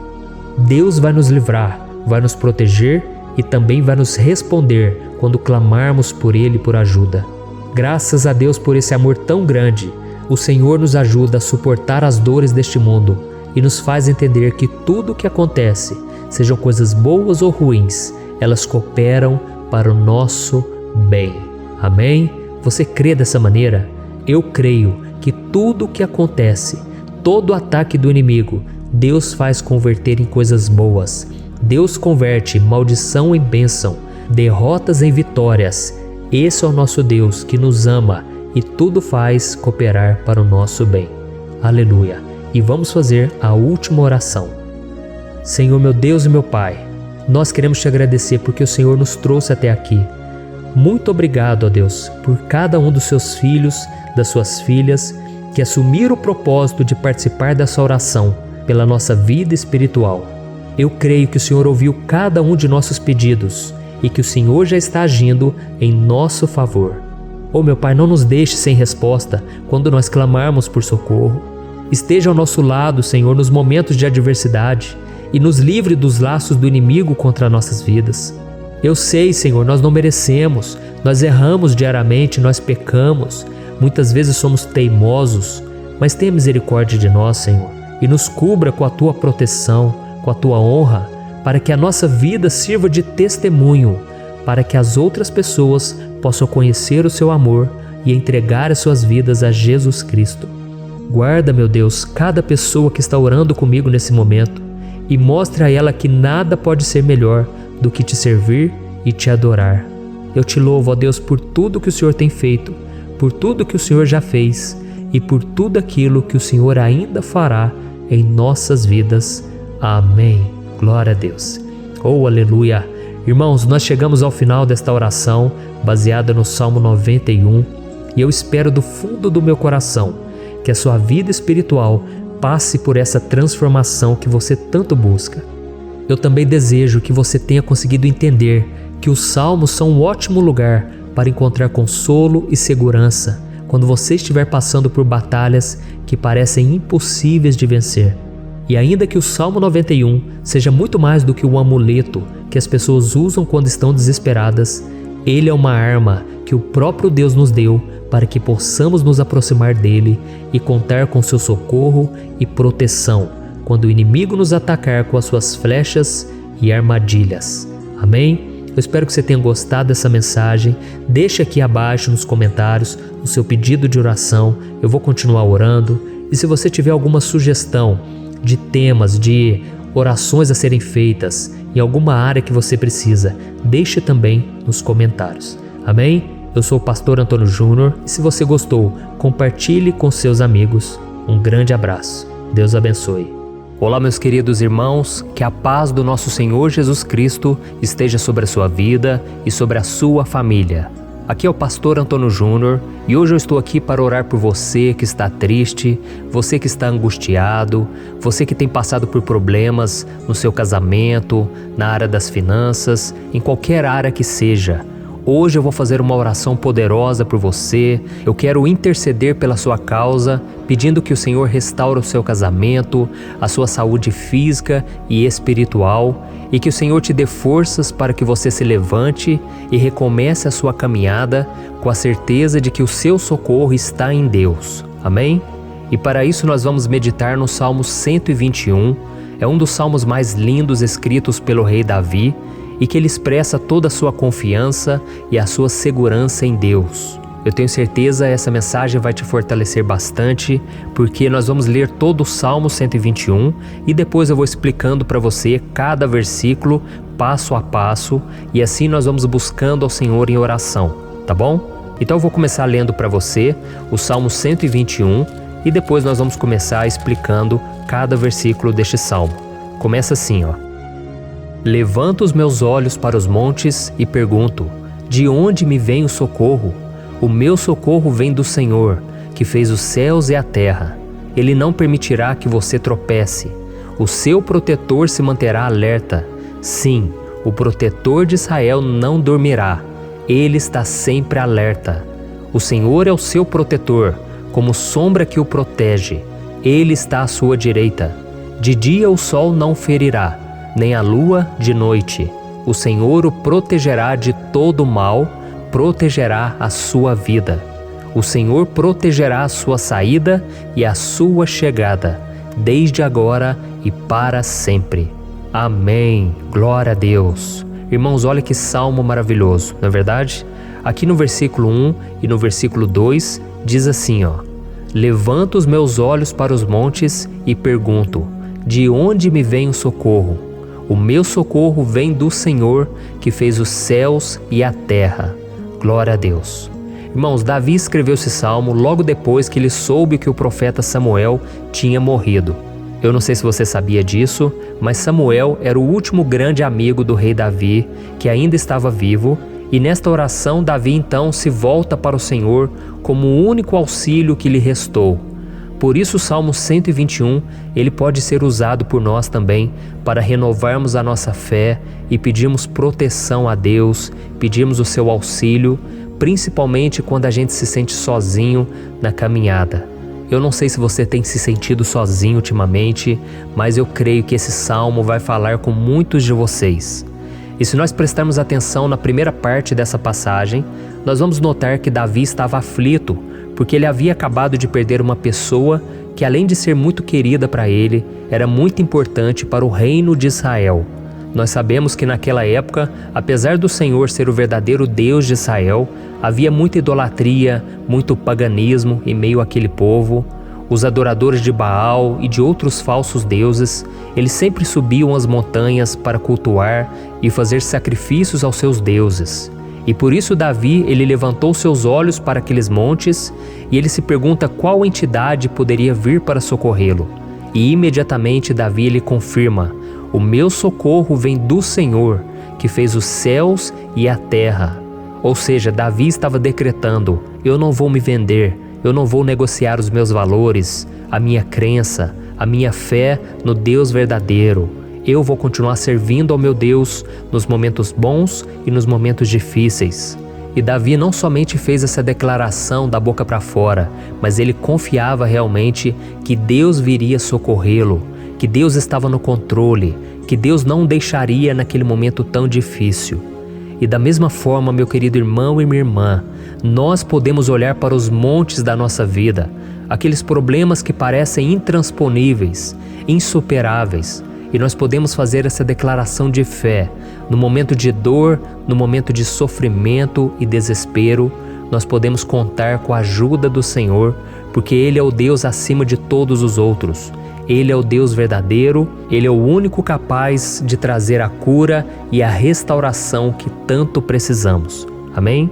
Deus vai nos livrar, vai nos proteger e também vai nos responder quando clamarmos por Ele por ajuda. Graças a Deus por esse amor tão grande, o Senhor nos ajuda a suportar as dores deste mundo e nos faz entender que tudo o que acontece, sejam coisas boas ou ruins, elas cooperam para o nosso bem. Amém? Você crê dessa maneira? Eu creio que tudo o que acontece, todo ataque do inimigo, Deus faz converter em coisas boas. Deus converte maldição em bênção, derrotas em vitórias. Esse é o nosso Deus que nos ama e tudo faz cooperar para o nosso bem. Aleluia. E vamos fazer a última oração. Senhor, meu Deus e meu Pai, nós queremos te agradecer porque o Senhor nos trouxe até aqui. Muito obrigado, ó Deus, por cada um dos seus filhos, das suas filhas, que assumiram o propósito de participar dessa oração pela nossa vida espiritual. Eu creio que o Senhor ouviu cada um de nossos pedidos e que o Senhor já está agindo em nosso favor. Oh, meu Pai, não nos deixe sem resposta quando nós clamarmos por socorro. Esteja ao nosso lado, Senhor, nos momentos de adversidade e nos livre dos laços do inimigo contra nossas vidas. Eu sei, Senhor, nós não merecemos, nós erramos diariamente, nós pecamos, muitas vezes somos teimosos, mas tenha misericórdia de nós, Senhor, e nos cubra com a Tua proteção, com a Tua honra, para que a nossa vida sirva de testemunho, para que as outras pessoas possam conhecer o Seu amor e entregar as suas vidas a Jesus Cristo. Guarda, meu Deus, cada pessoa que está orando comigo nesse momento e mostre a ela que nada pode ser melhor do que te servir e te adorar. Eu te louvo, ó Deus, por tudo que o Senhor tem feito, por tudo que o Senhor já fez e por tudo aquilo que o Senhor ainda fará em nossas vidas. Amém. Glória a Deus. Oh, aleluia. Irmãos, nós chegamos ao final desta oração baseada no Salmo 91 e eu espero do fundo do meu coração que a sua vida espiritual passe por essa transformação que você tanto busca. Eu também desejo que você tenha conseguido entender que os salmos são um ótimo lugar para encontrar consolo e segurança quando você estiver passando por batalhas que parecem impossíveis de vencer. E ainda que o Salmo 91 seja muito mais do que um amuleto que as pessoas usam quando estão desesperadas, ele é uma arma que o próprio Deus nos deu para que possamos nos aproximar dele e contar com seu socorro e proteção quando o inimigo nos atacar com as suas flechas e armadilhas. Amém? Eu espero que você tenha gostado dessa mensagem. Deixe aqui abaixo nos comentários o seu pedido de oração. Eu vou continuar orando. E se você tiver alguma sugestão de temas, de orações a serem feitas em alguma área que você precisa, deixe também nos comentários. Amém? Eu sou o pastor Antônio Júnior e se você gostou, compartilhe com seus amigos. Um grande abraço. Deus abençoe. Olá, meus queridos irmãos, que a paz do nosso Senhor Jesus Cristo esteja sobre a sua vida e sobre a sua família. Aqui é o pastor Antônio Júnior e hoje eu estou aqui para orar por você que está triste, você que está angustiado, você que tem passado por problemas no seu casamento, na área das finanças, em qualquer área que seja. Hoje eu vou fazer uma oração poderosa por você. Eu quero interceder pela sua causa, pedindo que o Senhor restaure o seu casamento, a sua saúde física e espiritual, e que o Senhor te dê forças para que você se levante e recomece a sua caminhada com a certeza de que o seu socorro está em Deus. Amém? E para isso nós vamos meditar no Salmo 121. É um dos salmos mais lindos escritos pelo rei Davi, e que ele expressa toda a sua confiança e a sua segurança em Deus. Eu tenho certeza essa mensagem vai te fortalecer bastante, porque nós vamos ler todo o Salmo 121 e depois eu vou explicando para você cada versículo, passo a passo, e assim nós vamos buscando ao Senhor em oração, tá bom? Então eu vou começar lendo para você o Salmo 121 e depois nós vamos começar explicando cada versículo deste salmo. Começa assim, ó. Levanto os meus olhos para os montes e pergunto: de onde me vem o socorro? O meu socorro vem do Senhor, que fez os céus e a terra. Ele não permitirá que você tropece. O seu protetor se manterá alerta. Sim, o protetor de Israel não dormirá. Ele está sempre alerta. O Senhor é o seu protetor, como sombra que o protege. Ele está à sua direita. De dia o sol não ferirá, nem a lua de noite. O Senhor o protegerá de todo mal, protegerá a sua vida. O Senhor protegerá a sua saída e a sua chegada, desde agora e para sempre. Amém. Glória a Deus. Irmãos, olha que salmo maravilhoso, não é verdade? Aqui no versículo 1 e no versículo 2 diz assim, ó: Levanto os meus olhos para os montes e pergunto: de onde me vem o socorro? O meu socorro vem do Senhor, que fez os céus e a terra. Glória a Deus. Irmãos, Davi escreveu esse salmo logo depois que ele soube que o profeta Samuel tinha morrido. Eu não sei se você sabia disso, mas Samuel era o último grande amigo do rei Davi, que ainda estava vivo, e nesta oração Davi então se volta para o Senhor como o único auxílio que lhe restou. Por isso o Salmo 121, ele pode ser usado por nós também para renovarmos a nossa fé e pedirmos proteção a Deus, pedirmos o seu auxílio, principalmente quando a gente se sente sozinho na caminhada. Eu não sei se você tem se sentido sozinho ultimamente, mas eu creio que esse salmo vai falar com muitos de vocês. E se nós prestarmos atenção na primeira parte dessa passagem, nós vamos notar que Davi estava aflito, porque ele havia acabado de perder uma pessoa que, além de ser muito querida para ele, era muito importante para o reino de Israel. Nós sabemos que naquela época, apesar do Senhor ser o verdadeiro Deus de Israel, havia muita idolatria, muito paganismo em meio àquele povo. Os adoradores de Baal e de outros falsos deuses, eles sempre subiam as montanhas para cultuar e fazer sacrifícios aos seus deuses. E por isso Davi, ele levantou seus olhos para aqueles montes e ele se pergunta qual entidade poderia vir para socorrê-lo. E imediatamente Davi ele confirma: o meu socorro vem do Senhor, que fez os céus e a terra. Ou seja, Davi estava decretando: eu não vou me vender, eu não vou negociar os meus valores, a minha crença, a minha fé no Deus verdadeiro. Eu vou continuar servindo ao meu Deus nos momentos bons e nos momentos difíceis. E Davi não somente fez essa declaração da boca para fora, mas ele confiava realmente que Deus viria socorrê-lo, que Deus estava no controle, que Deus não o deixaria naquele momento tão difícil. E da mesma forma, meu querido irmão e minha irmã, nós podemos olhar para os montes da nossa vida, aqueles problemas que parecem intransponíveis, insuperáveis, e nós podemos fazer essa declaração de fé. No momento de dor, no momento de sofrimento e desespero, nós podemos contar com a ajuda do Senhor, porque Ele é o Deus acima de todos os outros. Ele é o Deus verdadeiro, Ele é o único capaz de trazer a cura e a restauração que tanto precisamos. Amém?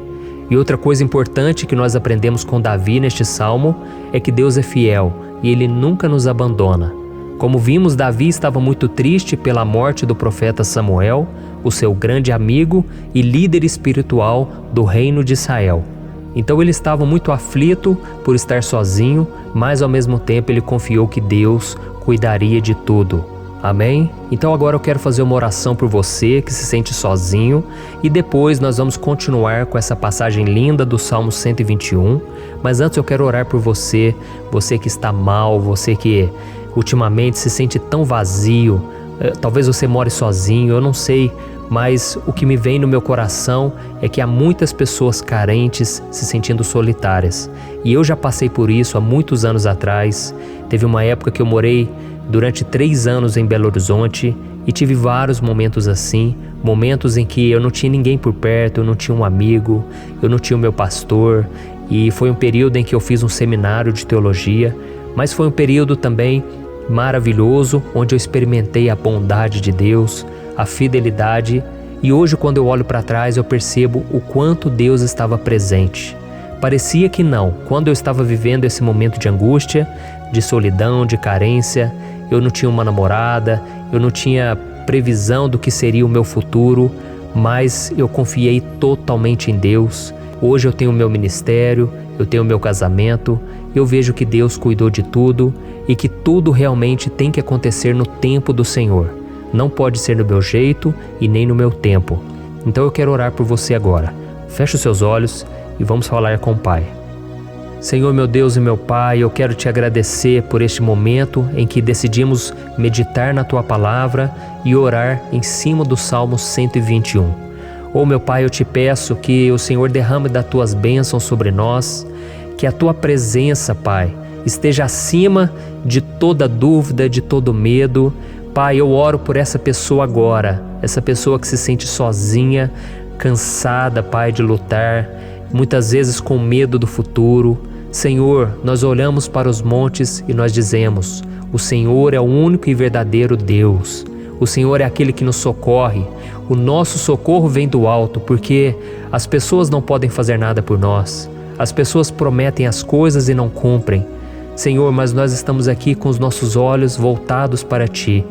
E outra coisa importante que nós aprendemos com Davi neste salmo é que Deus é fiel e Ele nunca nos abandona. Como vimos, Davi estava muito triste pela morte do profeta Samuel, o seu grande amigo e líder espiritual do reino de Israel. Então ele estava muito aflito por estar sozinho, mas ao mesmo tempo ele confiou que Deus cuidaria de tudo. Amém? Então agora eu quero fazer uma oração por você que se sente sozinho e depois nós vamos continuar com essa passagem linda do Salmo 121. Mas antes eu quero orar por você, você que está mal, você que ultimamente se sente tão vazio, talvez você more sozinho, eu não sei, mas o que me vem no meu coração é que há muitas pessoas carentes se sentindo solitárias. E eu já passei por isso há muitos anos atrás. Teve uma época que eu morei durante 3 anos em Belo Horizonte e tive vários momentos assim, momentos em que eu não tinha ninguém por perto, eu não tinha um amigo, eu não tinha o meu pastor, e foi um período em que eu fiz um seminário de teologia, mas foi um período também maravilhoso, onde eu experimentei a bondade de Deus, a fidelidade, e hoje quando eu olho para trás eu percebo o quanto Deus estava presente. Parecia que não, quando eu estava vivendo esse momento de angústia, de solidão, de carência, eu não tinha uma namorada, eu não tinha previsão do que seria o meu futuro, mas eu confiei totalmente em Deus. Hoje eu tenho o meu ministério, eu tenho o meu casamento, eu vejo que Deus cuidou de tudo e que tudo realmente tem que acontecer no tempo do Senhor. Não pode ser no meu jeito e nem no meu tempo. Então eu quero orar por você agora. Feche os seus olhos e vamos falar com o Pai. Senhor, meu Deus e meu Pai, eu quero te agradecer por este momento em que decidimos meditar na Tua Palavra e orar em cima do Salmo 121. Oh, meu Pai, eu te peço que o Senhor derrame das Tuas bênçãos sobre nós, que a Tua presença, Pai, esteja acima de toda dúvida, de todo medo. Pai, eu oro por essa pessoa agora, essa pessoa que se sente sozinha, cansada, Pai, de lutar, muitas vezes com medo do futuro. Senhor, nós olhamos para os montes e nós dizemos: o Senhor é o único e verdadeiro Deus. O Senhor é aquele que nos socorre. O nosso socorro vem do alto, porque as pessoas não podem fazer nada por nós. As pessoas prometem as coisas e não cumprem. Senhor, mas nós estamos aqui com os nossos olhos voltados para Ti.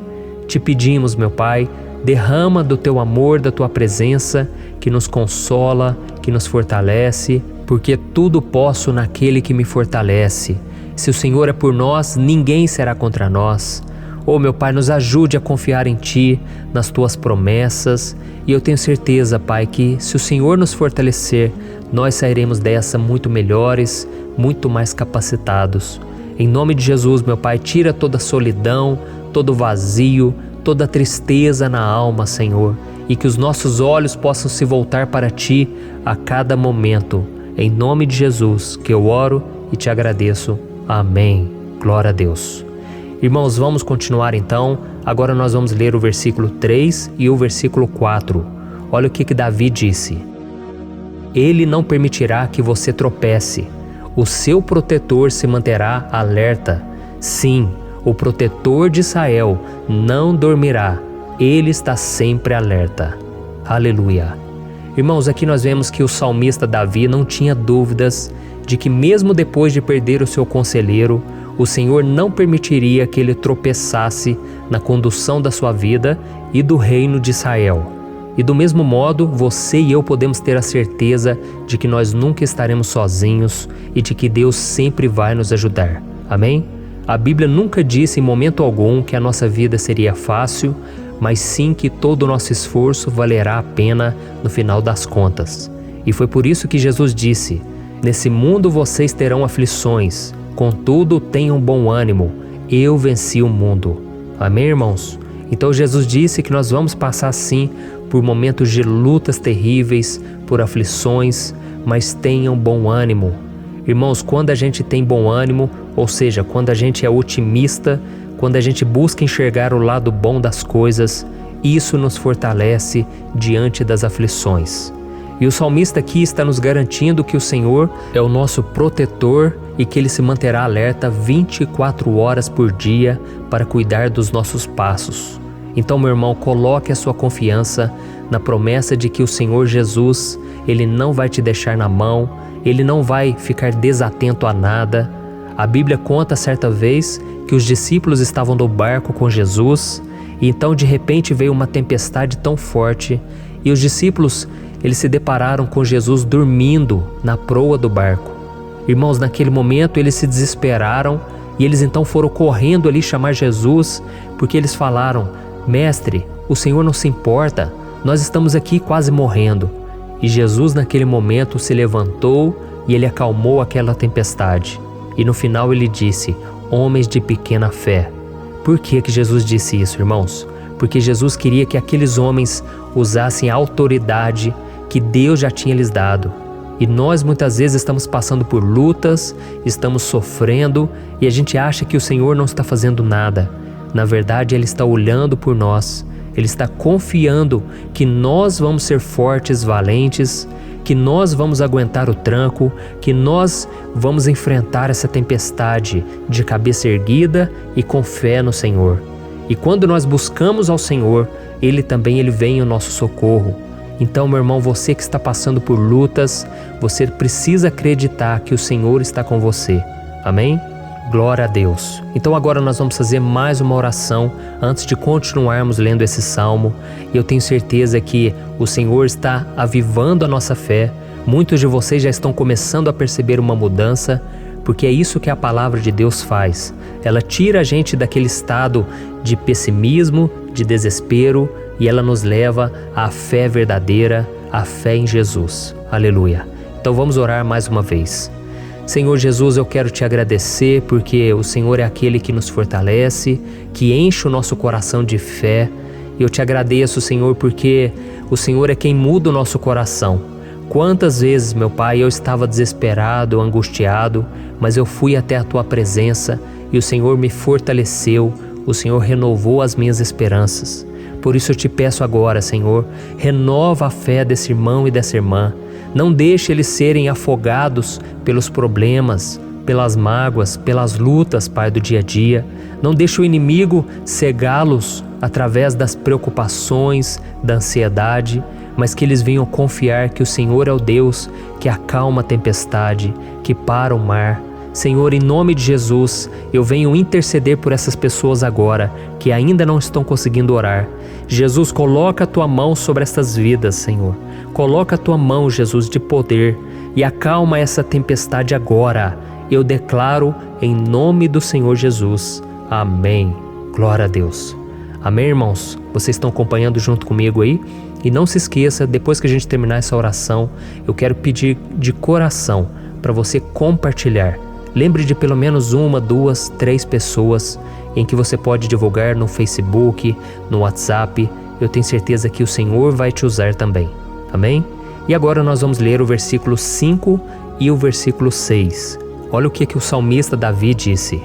Te pedimos, meu Pai, derrama do Teu amor, da Tua presença, que nos consola, que nos fortalece, porque tudo posso naquele que me fortalece. Se o Senhor é por nós, ninguém será contra nós. Oh, meu Pai, nos ajude a confiar em Ti, nas Tuas promessas, e eu tenho certeza, Pai, que se o Senhor nos fortalecer, nós sairemos dessa muito melhores, muito mais capacitados. Em nome de Jesus, meu Pai, tira toda a solidão, todo o vazio, toda a tristeza na alma, Senhor, e que os nossos olhos possam se voltar para Ti a cada momento. Em nome de Jesus que eu oro e te agradeço. Amém. Glória a Deus. Irmãos, vamos continuar então. Agora nós vamos ler o versículo 3 e o versículo 4. Olha o que Davi disse: Ele não permitirá que você tropece. O seu protetor se manterá alerta. Sim, o protetor de Israel não dormirá. Ele está sempre alerta. Aleluia. Irmãos, aqui nós vemos que o salmista Davi não tinha dúvidas de que mesmo depois de perder o seu conselheiro, o Senhor não permitiria que ele tropeçasse na condução da sua vida e do reino de Israel. E do mesmo modo, você e eu podemos ter a certeza de que nós nunca estaremos sozinhos e de que Deus sempre vai nos ajudar. Amém? A Bíblia nunca disse em momento algum que a nossa vida seria fácil, mas sim que todo o nosso esforço valerá a pena no final das contas. E foi por isso que Jesus disse: Nesse mundo vocês terão aflições, contudo tenham bom ânimo, eu venci o mundo. Amém, irmãos? Então Jesus disse que nós vamos passar sim por momentos de lutas terríveis, por aflições, mas tenham bom ânimo. Irmãos, quando a gente tem bom ânimo, ou seja, quando a gente é otimista, quando a gente busca enxergar o lado bom das coisas, isso nos fortalece diante das aflições. E o salmista aqui está nos garantindo que o Senhor é o nosso protetor e que Ele se manterá alerta 24 horas por dia para cuidar dos nossos passos. Então, meu irmão, coloque a sua confiança na promessa de que o Senhor Jesus, Ele não vai te deixar na mão, Ele não vai ficar desatento a nada. A Bíblia conta certa vez que os discípulos estavam no barco com Jesus e então de repente veio uma tempestade tão forte e os discípulos eles se depararam com Jesus dormindo na proa do barco. Irmãos, naquele momento eles se desesperaram e eles então foram correndo ali chamar Jesus porque eles falaram: Mestre, o Senhor não se importa, nós estamos aqui quase morrendo. E Jesus naquele momento se levantou e ele acalmou aquela tempestade. E no final ele disse: homens de pequena fé. Por que Jesus disse isso, irmãos? Porque Jesus queria que aqueles homens usassem a autoridade que Deus já tinha lhes dado. E nós muitas vezes estamos passando por lutas, estamos sofrendo e a gente acha que o Senhor não está fazendo nada. Na verdade, Ele está olhando por nós, Ele está confiando que nós vamos ser fortes, valentes, que nós vamos aguentar o tranco, que nós vamos enfrentar essa tempestade de cabeça erguida e com fé no Senhor. E quando nós buscamos ao Senhor, Ele vem ao nosso socorro. Então, meu irmão, você que está passando por lutas, você precisa acreditar que o Senhor está com você. Amém? Glória a Deus. Então agora nós vamos fazer mais uma oração antes de continuarmos lendo esse salmo. E eu tenho certeza que o Senhor está avivando a nossa fé. Muitos de vocês já estão começando a perceber uma mudança, porque é isso que a palavra de Deus faz. Ela tira a gente daquele estado de pessimismo, de desespero, e ela nos leva à fé verdadeira, à fé em Jesus. Aleluia. Então vamos orar mais uma vez. Senhor Jesus, eu quero te agradecer porque o Senhor é aquele que nos fortalece, que enche o nosso coração de fé. Eu te agradeço, Senhor, porque o Senhor é quem muda o nosso coração. Quantas vezes, meu Pai, eu estava desesperado, angustiado, mas eu fui até a Tua presença e o Senhor me fortaleceu, o Senhor renovou as minhas esperanças. Por isso eu te peço agora, Senhor, renova a fé desse irmão e dessa irmã. Não deixe eles serem afogados pelos problemas, pelas mágoas, pelas lutas, Pai, do dia a dia. Não deixe o inimigo cegá-los através das preocupações, da ansiedade, mas que eles venham confiar que o Senhor é o Deus que acalma a tempestade, que para o mar. Senhor, em nome de Jesus, eu venho interceder por essas pessoas agora que ainda não estão conseguindo orar. Jesus, coloca a Tua mão sobre estas vidas, Senhor. Coloca a Tua mão, Jesus, de poder e acalma essa tempestade agora. Eu declaro em nome do Senhor Jesus. Amém. Glória a Deus. Amém, irmãos? Vocês estão acompanhando junto comigo aí? E não se esqueça, depois que a gente terminar essa oração, eu quero pedir de coração para você compartilhar. Lembre de pelo menos 1, 2, 3 pessoas em que você pode divulgar no Facebook, no WhatsApp. Eu tenho certeza que o Senhor vai te usar também. Amém? E agora nós vamos ler o versículo 5 e o versículo 6. Olha o que o salmista Davi disse.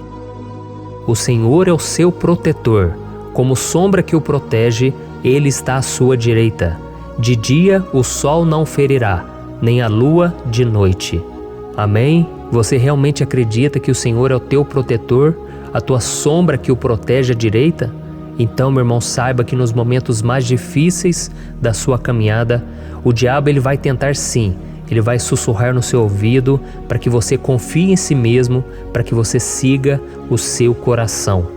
O Senhor é o seu protetor, como sombra que o protege, Ele está à sua direita. De dia o sol não ferirá, nem a lua de noite. Amém? Você realmente acredita que o Senhor é o teu protetor, a tua sombra que o protege à direita? Então, meu irmão, saiba que nos momentos mais difíceis da sua caminhada, o diabo ele vai tentar sim, ele vai sussurrar no seu ouvido para que você confie em si mesmo, para que você siga o seu coração.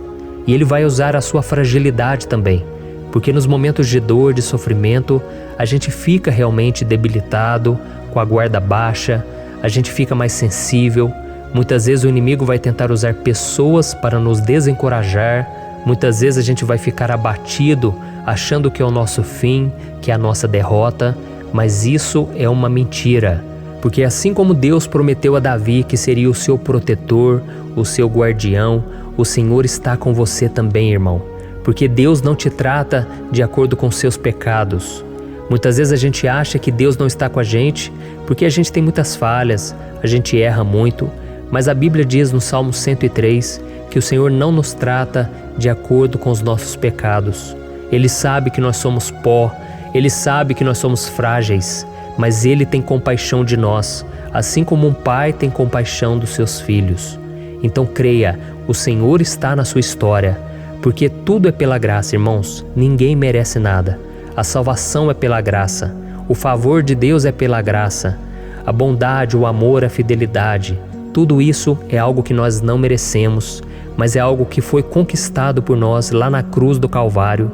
E ele vai usar a sua fragilidade também, porque nos momentos de dor, de sofrimento, a gente fica realmente debilitado, com a guarda baixa, a gente fica mais sensível. Muitas vezes o inimigo vai tentar usar pessoas para nos desencorajar. Muitas vezes a gente vai ficar abatido, achando que é o nosso fim, que é a nossa derrota. Mas isso é uma mentira. Porque assim como Deus prometeu a Davi que seria o seu protetor, o seu guardião, o Senhor está com você também, irmão. Porque Deus não te trata de acordo com seus pecados. Muitas vezes a gente acha que Deus não está com a gente porque a gente tem muitas falhas, a gente erra muito, mas a Bíblia diz no Salmo 103 que o Senhor não nos trata de acordo com os nossos pecados. Ele sabe que nós somos pó, Ele sabe que nós somos frágeis, mas Ele tem compaixão de nós, assim como um pai tem compaixão dos seus filhos. Então creia, o Senhor está na sua história, porque tudo é pela graça, irmãos, ninguém merece nada. A salvação é pela graça, o favor de Deus é pela graça, a bondade, o amor, a fidelidade, tudo isso é algo que nós não merecemos, mas é algo que foi conquistado por nós lá na cruz do Calvário,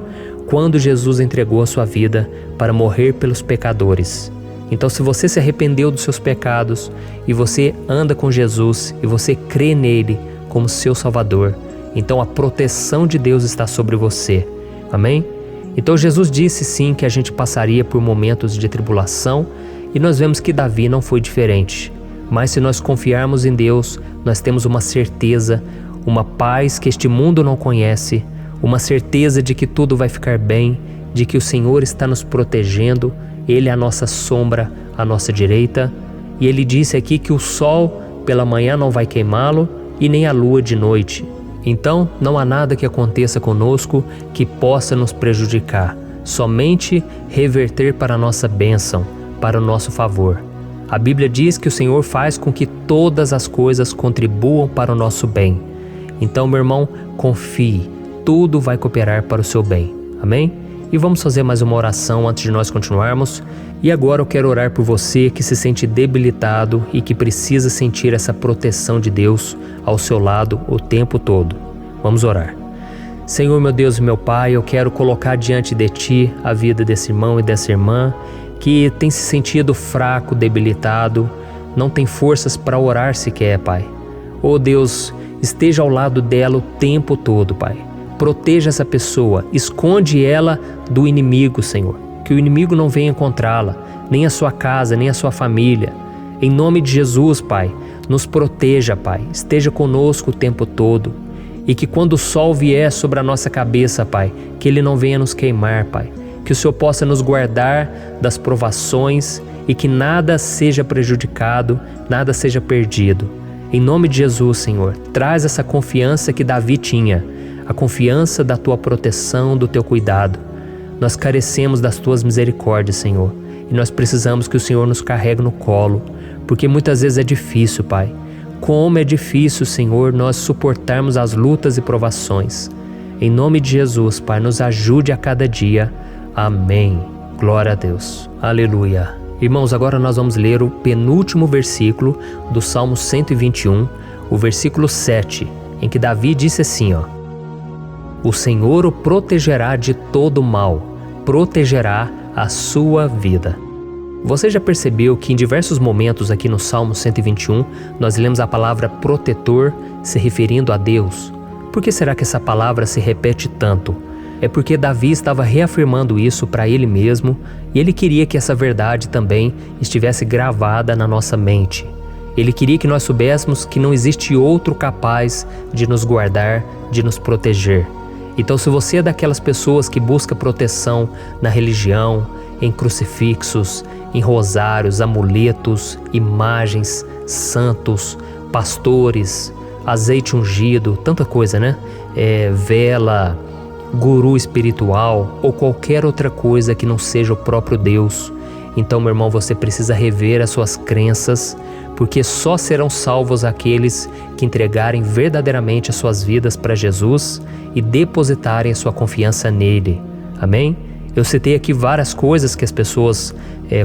quando Jesus entregou a sua vida para morrer pelos pecadores. Então, se você se arrependeu dos seus pecados e você anda com Jesus e você crê nele como seu Salvador, então a proteção de Deus está sobre você. Amém? Então Jesus disse sim que a gente passaria por momentos de tribulação e nós vemos que Davi não foi diferente. Mas se nós confiarmos em Deus, nós temos uma certeza, uma paz que este mundo não conhece, uma certeza de que tudo vai ficar bem, de que o Senhor está nos protegendo, Ele é a nossa sombra, a nossa direita. E Ele disse aqui que o sol pela manhã não vai queimá-lo e nem a lua de noite. Então não há nada que aconteça conosco que possa nos prejudicar, somente reverter para a nossa bênção, para o nosso favor. A Bíblia diz que o Senhor faz com que todas as coisas contribuam para o nosso bem. Então, meu irmão, confie, tudo vai cooperar para o seu bem. Amém? E vamos fazer mais uma oração antes de nós continuarmos. E agora eu quero orar por você que se sente debilitado e que precisa sentir essa proteção de Deus ao seu lado o tempo todo. Vamos orar. Senhor, meu Deus e meu Pai, eu quero colocar diante de Ti a vida desse irmão e dessa irmã que tem se sentido fraco, debilitado, não tem forças para orar sequer, Pai. Oh Deus, esteja ao lado dela o tempo todo, Pai. Proteja essa pessoa, esconde ela do inimigo, Senhor. Que o inimigo não venha encontrá-la, nem a sua casa, nem a sua família. Em nome de Jesus, Pai, nos proteja, Pai. Esteja conosco o tempo todo. E que quando o sol vier sobre a nossa cabeça, Pai, que ele não venha nos queimar, Pai. Que o Senhor possa nos guardar das provações e que nada seja prejudicado, nada seja perdido. Em nome de Jesus, Senhor, traz essa confiança que Davi tinha, a confiança da Tua proteção, do Teu cuidado. Nós carecemos das Tuas misericórdias, Senhor, e nós precisamos que o Senhor nos carregue no colo, porque muitas vezes é difícil, Pai. Como é difícil, Senhor, nós suportarmos as lutas e provações. Em nome de Jesus, Pai, nos ajude a cada dia. Amém. Glória a Deus. Aleluia. Irmãos, agora nós vamos ler o penúltimo versículo do Salmo 121, o versículo 7, em que Davi disse assim, ó: O Senhor o protegerá de todo mal, protegerá a sua vida. Você já percebeu que em diversos momentos aqui no Salmo 121, nós lemos a palavra protetor se referindo a Deus? Por que será que essa palavra se repete tanto? É porque Davi estava reafirmando isso para ele mesmo e ele queria que essa verdade também estivesse gravada na nossa mente. Ele queria que nós soubéssemos que não existe outro capaz de nos guardar, de nos proteger. Então, se você é daquelas pessoas que busca proteção na religião, em crucifixos, em rosários, amuletos, imagens, santos, pastores, azeite ungido, tanta coisa, né? Vela, guru espiritual ou qualquer outra coisa que não seja o próprio Deus. Então, meu irmão, você precisa rever as suas crenças, porque só serão salvos aqueles que entregarem verdadeiramente as suas vidas para Jesus e depositarem a sua confiança nele. Amém? Eu citei aqui várias coisas que as pessoas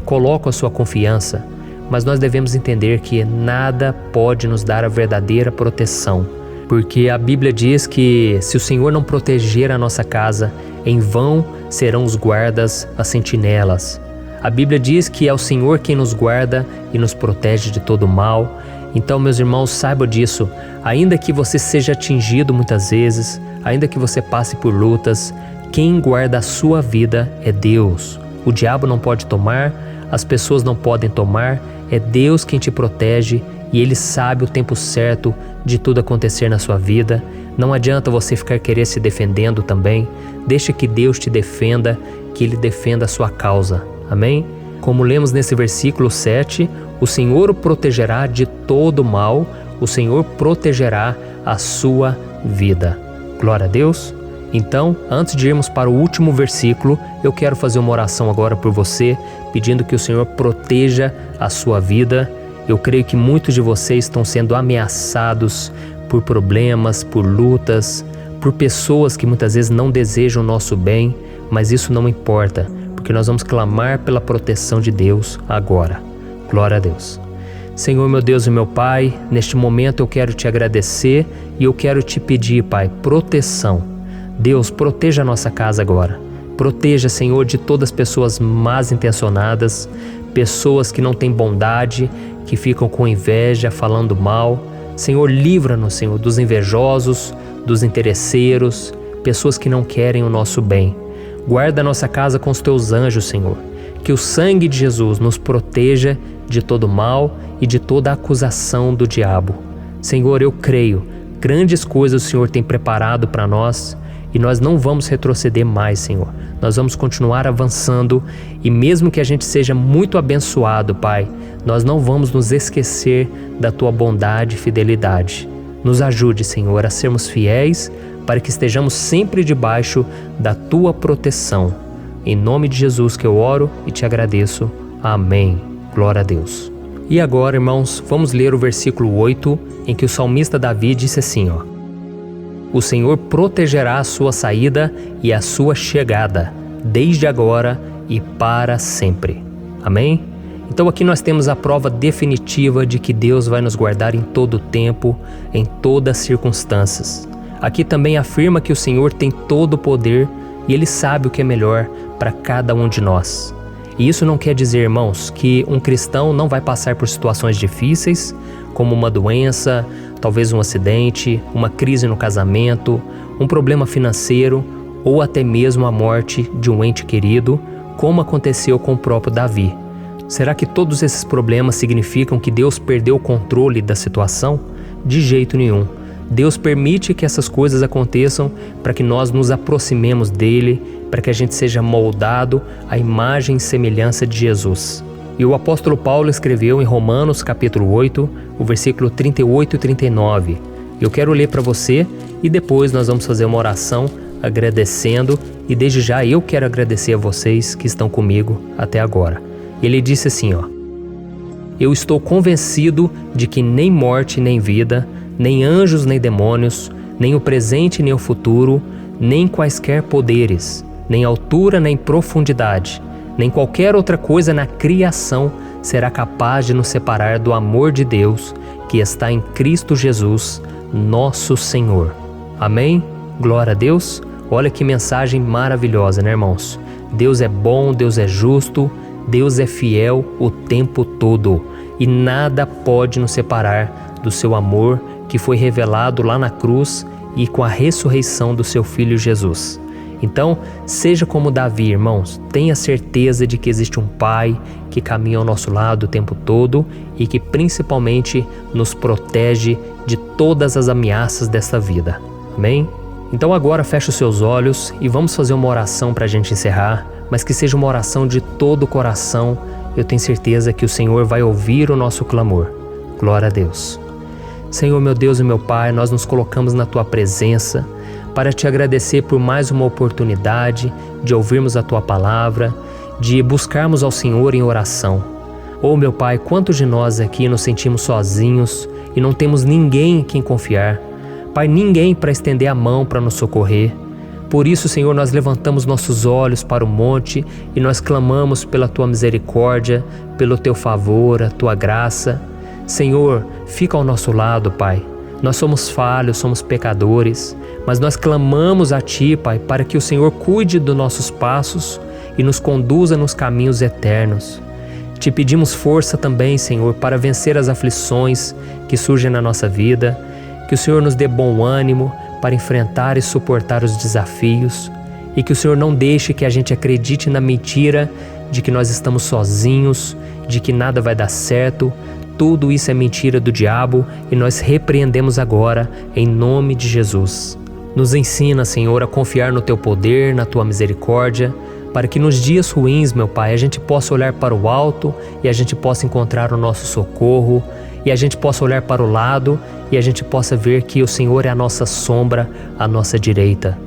colocam a sua confiança, mas nós devemos entender que nada pode nos dar a verdadeira proteção, porque a Bíblia diz que se o Senhor não proteger a nossa casa, em vão serão os guardas, as sentinelas. A Bíblia diz que é o Senhor quem nos guarda e nos protege de todo mal. Então, meus irmãos, saibam disso. Ainda que você seja atingido muitas vezes, ainda que você passe por lutas, quem guarda a sua vida é Deus. O diabo não pode tomar, as pessoas não podem tomar, é Deus quem te protege e Ele sabe o tempo certo de tudo acontecer na sua vida. Não adianta você ficar querer se defendendo também. Deixa que Deus te defenda, que Ele defenda a sua causa. Amém? Como lemos nesse versículo 7, o Senhor o protegerá de todo mal, o Senhor protegerá a sua vida. Glória a Deus. Então, antes de irmos para o último versículo, eu quero fazer uma oração agora por você, pedindo que o Senhor proteja a sua vida. Eu creio que muitos de vocês estão sendo ameaçados por problemas, por lutas, por pessoas que muitas vezes não desejam o nosso bem, mas isso não importa, porque nós vamos clamar pela proteção de Deus agora. Glória a Deus. Senhor, meu Deus e meu Pai, neste momento eu quero te agradecer e eu quero te pedir, Pai, proteção. Deus, proteja a nossa casa agora. Proteja, Senhor, de todas as pessoas más intencionadas, pessoas que não têm bondade, que ficam com inveja, falando mal. Senhor, livra-nos, Senhor, dos invejosos, dos interesseiros, pessoas que não querem o nosso bem. Guarda a nossa casa com os teus anjos, Senhor. Que o sangue de Jesus nos proteja de todo mal e de toda acusação do diabo. Senhor, eu creio, grandes coisas o Senhor tem preparado para nós e nós não vamos retroceder mais, Senhor. Nós vamos continuar avançando e mesmo que a gente seja muito abençoado, Pai, nós não vamos nos esquecer da Tua bondade e fidelidade. Nos ajude, Senhor, a sermos fiéis para que estejamos sempre debaixo da Tua proteção. Em nome de Jesus que eu oro e te agradeço. Amém. Glória a Deus. E agora, irmãos, vamos ler o versículo 8, em que o salmista Davi disse assim, O Senhor protegerá a sua saída e a sua chegada, desde agora e para sempre. Amém? Então aqui nós temos a prova definitiva de que Deus vai nos guardar em todo o tempo, em todas as circunstâncias. Aqui também afirma que o Senhor tem todo o poder e Ele sabe o que é melhor para cada um de nós. E isso não quer dizer, irmãos, que um cristão não vai passar por situações difíceis, como uma doença, talvez um acidente, uma crise no casamento, um problema financeiro ou até mesmo a morte de um ente querido, como aconteceu com o próprio Davi. Será que todos esses problemas significam que Deus perdeu o controle da situação? De jeito nenhum. Deus permite que essas coisas aconteçam para que nós nos aproximemos dele, para que a gente seja moldado à imagem e semelhança de Jesus. E o apóstolo Paulo escreveu em Romanos capítulo 8, o versículo 38 e 39. Eu quero ler para você e depois nós vamos fazer uma oração agradecendo, e desde já eu quero agradecer a vocês que estão comigo até agora. Ele disse assim, Eu estou convencido de que nem morte nem vida, nem anjos nem demônios, nem o presente nem o futuro, nem quaisquer poderes, nem altura nem profundidade, nem qualquer outra coisa na criação será capaz de nos separar do amor de Deus que está em Cristo Jesus, nosso Senhor. Amém? Glória a Deus. Olha que mensagem maravilhosa, né, irmãos? Deus é bom, Deus é justo, Deus é fiel o tempo todo e nada pode nos separar do seu amor que foi revelado lá na cruz e com a ressurreição do seu Filho Jesus. Então, seja como Davi, irmãos, tenha certeza de que existe um Pai que caminha ao nosso lado o tempo todo e que principalmente nos protege de todas as ameaças desta vida. Amém? Então agora feche os seus olhos e vamos fazer uma oração para a gente encerrar, mas que seja uma oração de todo o coração. Eu tenho certeza que o Senhor vai ouvir o nosso clamor. Glória a Deus. Senhor, meu Deus e meu Pai, nós nos colocamos na Tua presença para Te agradecer por mais uma oportunidade de ouvirmos a Tua palavra, de buscarmos ao Senhor em oração. Oh, meu Pai, quantos de nós aqui nos sentimos sozinhos e não temos ninguém em quem confiar. Pai, ninguém para estender a mão para nos socorrer. Por isso, Senhor, nós levantamos nossos olhos para o monte e nós clamamos pela Tua misericórdia, pelo Teu favor, a Tua graça. Senhor, fica ao nosso lado, Pai. Nós somos falhos, somos pecadores, mas nós clamamos a Ti, Pai, para que o Senhor cuide dos nossos passos e nos conduza nos caminhos eternos. Te pedimos força também, Senhor, para vencer as aflições que surgem na nossa vida, que o Senhor nos dê bom ânimo para enfrentar e suportar os desafios e que o Senhor não deixe que a gente acredite na mentira de que nós estamos sozinhos, de que nada vai dar certo. Tudo isso é mentira do diabo e nós repreendemos agora em nome de Jesus. Nos ensina, Senhor, a confiar no Teu poder, na Tua misericórdia, para que nos dias ruins, meu Pai, a gente possa olhar para o alto e a gente possa encontrar o nosso socorro, e a gente possa olhar para o lado e a gente possa ver que o Senhor é a nossa sombra, a nossa direita.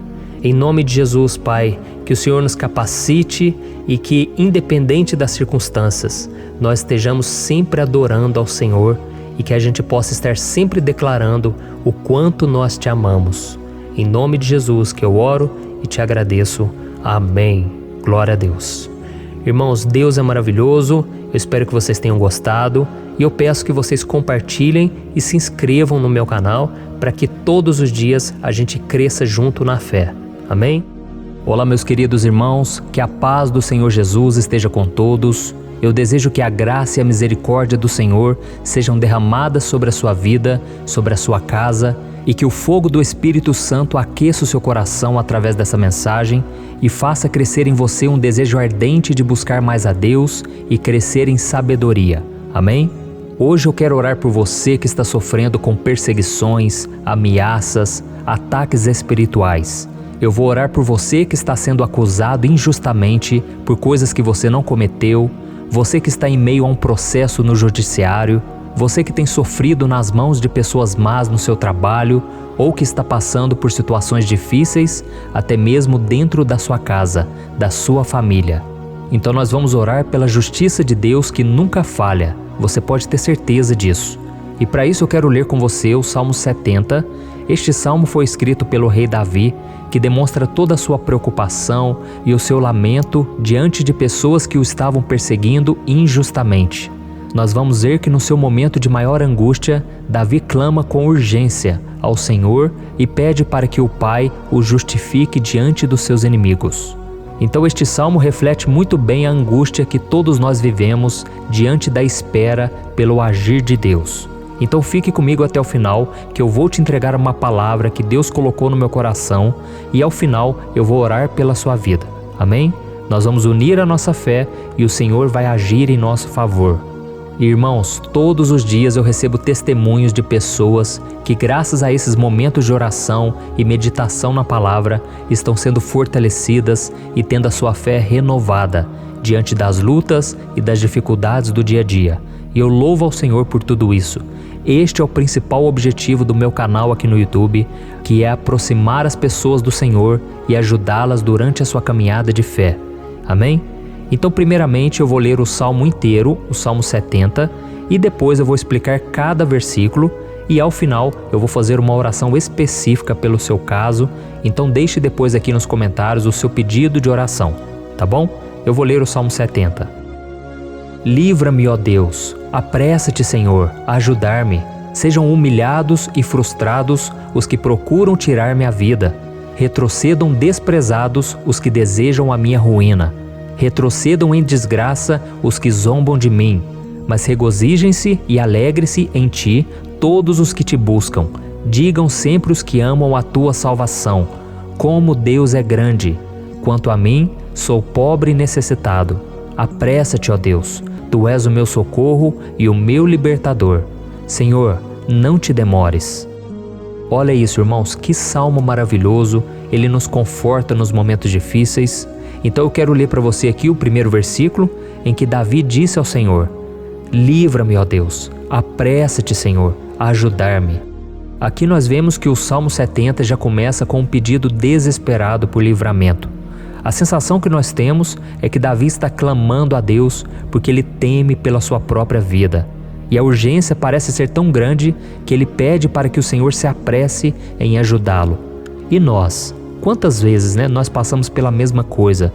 Em nome de Jesus, Pai, que o Senhor nos capacite e que, independente das circunstâncias, nós estejamos sempre adorando ao Senhor e que a gente possa estar sempre declarando o quanto nós te amamos. Em nome de Jesus que eu oro e te agradeço. Amém. Glória a Deus. Irmãos, Deus é maravilhoso. Eu espero que vocês tenham gostado e eu peço que vocês compartilhem e se inscrevam no meu canal para que todos os dias a gente cresça junto na fé. Amém? Olá, meus queridos irmãos, que a paz do Senhor Jesus esteja com todos. Eu desejo que a graça e a misericórdia do Senhor sejam derramadas sobre a sua vida, sobre a sua casa, e que o fogo do Espírito Santo aqueça o seu coração através dessa mensagem e faça crescer em você um desejo ardente de buscar mais a Deus e crescer em sabedoria. Amém? Hoje eu quero orar por você que está sofrendo com perseguições, ameaças, ataques espirituais. Eu vou orar por você que está sendo acusado injustamente por coisas que você não cometeu, você que está em meio a um processo no judiciário, você que tem sofrido nas mãos de pessoas más no seu trabalho ou que está passando por situações difíceis, até mesmo dentro da sua casa, da sua família. Então nós vamos orar pela justiça de Deus que nunca falha, você pode ter certeza disso. E para isso eu quero ler com você o Salmo 70. Este salmo foi escrito pelo rei Davi, que demonstra toda a sua preocupação e o seu lamento diante de pessoas que o estavam perseguindo injustamente. Nós vamos ver que no seu momento de maior angústia, Davi clama com urgência ao Senhor e pede para que o Pai o justifique diante dos seus inimigos. Então este salmo reflete muito bem a angústia que todos nós vivemos diante da espera pelo agir de Deus. Então fique comigo até o final, que eu vou te entregar uma palavra que Deus colocou no meu coração e ao final eu vou orar pela sua vida. Amém? Nós vamos unir a nossa fé e o Senhor vai agir em nosso favor. Irmãos, todos os dias eu recebo testemunhos de pessoas que, graças a esses momentos de oração e meditação na palavra, estão sendo fortalecidas e tendo a sua fé renovada diante das lutas e das dificuldades do dia a dia. E eu louvo ao Senhor por tudo isso. Este é o principal objetivo do meu canal aqui no YouTube, que é aproximar as pessoas do Senhor e ajudá-las durante a sua caminhada de fé. Amém? Então, primeiramente, eu vou ler o Salmo inteiro, o Salmo 70, e depois eu vou explicar cada versículo e ao final eu vou fazer uma oração específica pelo seu caso. Então deixe depois aqui nos comentários o seu pedido de oração, tá bom? Eu vou ler o Salmo 70. Livra-me, ó Deus, apressa-te, Senhor, a ajudar-me. Sejam humilhados e frustrados os que procuram tirar-me a vida. Retrocedam desprezados os que desejam a minha ruína. Retrocedam em desgraça os que zombam de mim. Mas regozijem-se e alegre-se em ti todos os que te buscam. Digam sempre os que amam a tua salvação: como Deus é grande! Quanto a mim, sou pobre e necessitado. Apressa-te, ó Deus, tu és o meu socorro e o meu libertador. Senhor, não te demores. Olha isso, irmãos, que salmo maravilhoso, ele nos conforta nos momentos difíceis. Então eu quero ler para você aqui o primeiro versículo, em que Davi disse ao Senhor: livra-me, ó Deus, apressa-te, Senhor, a ajudar-me. Aqui nós vemos que o Salmo 70 já começa com um pedido desesperado por livramento. A sensação que nós temos é que Davi está clamando a Deus porque ele teme pela sua própria vida. E a urgência parece ser tão grande que ele pede para que o Senhor se apresse em ajudá-lo. E nós? Quantas vezes nós passamos pela mesma coisa?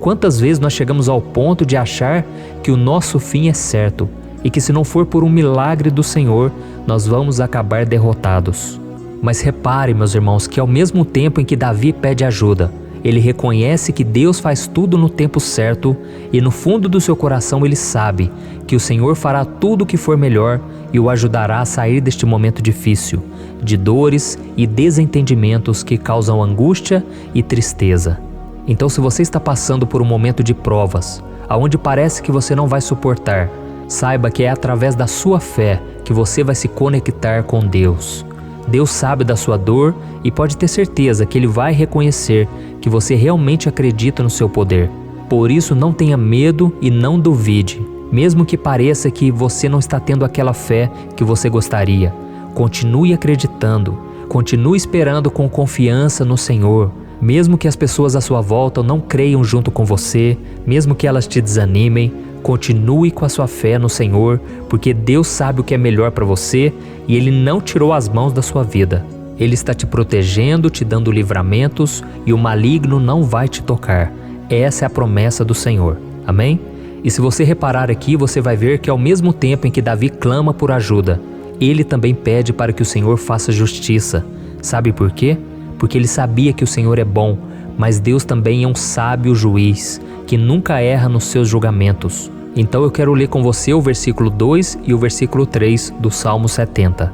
Quantas vezes nós chegamos ao ponto de achar que o nosso fim é certo e que se não for por um milagre do Senhor, nós vamos acabar derrotados? Mas repare, meus irmãos, que ao mesmo tempo em que Davi pede ajuda, ele reconhece que Deus faz tudo no tempo certo e no fundo do seu coração ele sabe que o Senhor fará tudo o que for melhor e o ajudará a sair deste momento difícil, de dores e desentendimentos que causam angústia e tristeza. Então, se você está passando por um momento de provas, aonde parece que você não vai suportar, saiba que é através da sua fé que você vai se conectar com Deus. Deus sabe da sua dor e pode ter certeza que Ele vai reconhecer que você realmente acredita no seu poder. Por isso, não tenha medo e não duvide, mesmo que pareça que você não está tendo aquela fé que você gostaria. Continue acreditando, continue esperando com confiança no Senhor, Mesmo que as pessoas à sua volta não creiam junto com você, mesmo que elas te desanimem, continue com a sua fé no Senhor, porque Deus sabe o que é melhor para você e Ele não tirou as mãos da sua vida. Ele está te protegendo, te dando livramentos e o maligno não vai te tocar. Essa é a promessa do Senhor. Amém? E se você reparar aqui, você vai ver que ao mesmo tempo em que Davi clama por ajuda, ele também pede para que o Senhor faça justiça. Sabe por quê? Porque ele sabia que o Senhor é bom, mas Deus também é um sábio juiz, que nunca erra nos seus julgamentos. Então eu quero ler com você o versículo 2 e o versículo 3 do Salmo 70.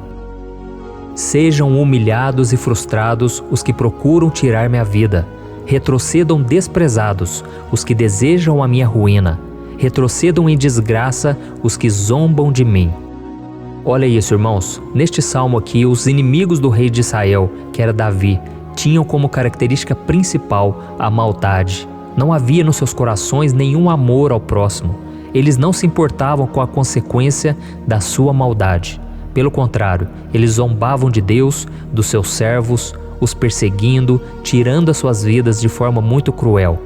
Sejam humilhados e frustrados os que procuram tirar minha vida. Retrocedam desprezados os que desejam a minha ruína. Retrocedam em desgraça os que zombam de mim. Olha isso, irmãos. Neste salmo aqui, os inimigos do rei de Israel, que era Davi, tinham como característica principal a maldade. Não havia nos seus corações nenhum amor ao próximo. Eles não se importavam com a consequência da sua maldade. Pelo contrário, eles zombavam de Deus, dos seus servos, os perseguindo, tirando as suas vidas de forma muito cruel.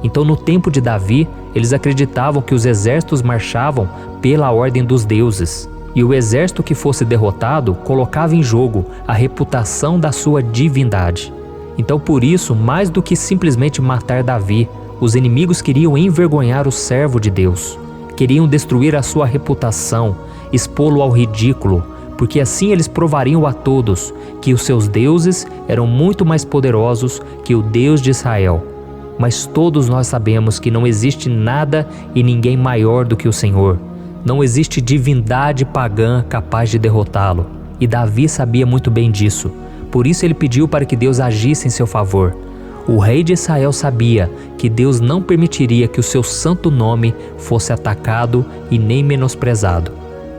Então, no tempo de Davi, eles acreditavam que os exércitos marchavam pela ordem dos deuses. E o exército que fosse derrotado colocava em jogo a reputação da sua divindade. Então, por isso, mais do que simplesmente matar Davi, os inimigos queriam envergonhar o servo de Deus. Queriam destruir a sua reputação, expô-lo ao ridículo, porque assim eles provariam a todos que os seus deuses eram muito mais poderosos que o Deus de Israel. Mas todos nós sabemos que não existe nada e ninguém maior do que o Senhor. Não existe divindade pagã capaz de derrotá-lo. E Davi sabia muito bem disso. Por isso ele pediu para que Deus agisse em seu favor. O rei de Israel sabia que Deus não permitiria que o seu santo nome fosse atacado e nem menosprezado.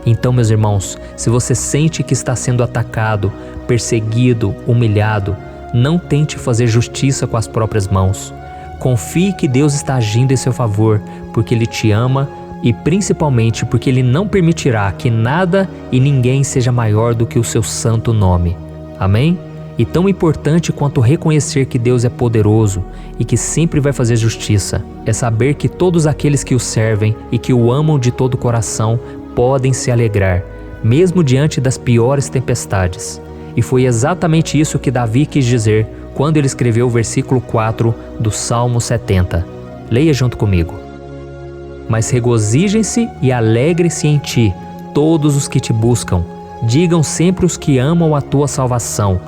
Então, meus irmãos, se você sente que está sendo atacado, perseguido, humilhado, não tente fazer justiça com as próprias mãos. Confie que Deus está agindo em seu favor, porque Ele te ama e principalmente porque Ele não permitirá que nada e ninguém seja maior do que o seu santo nome. Amém? E tão importante quanto reconhecer que Deus é poderoso e que sempre vai fazer justiça, é saber que todos aqueles que o servem e que o amam de todo o coração podem se alegrar, mesmo diante das piores tempestades. E foi exatamente isso que Davi quis dizer quando ele escreveu o versículo 4 do Salmo 70. Leia junto comigo. Mas regozijem-se e alegrem-se em ti, todos os que te buscam. Digam sempre os que amam a tua salvação,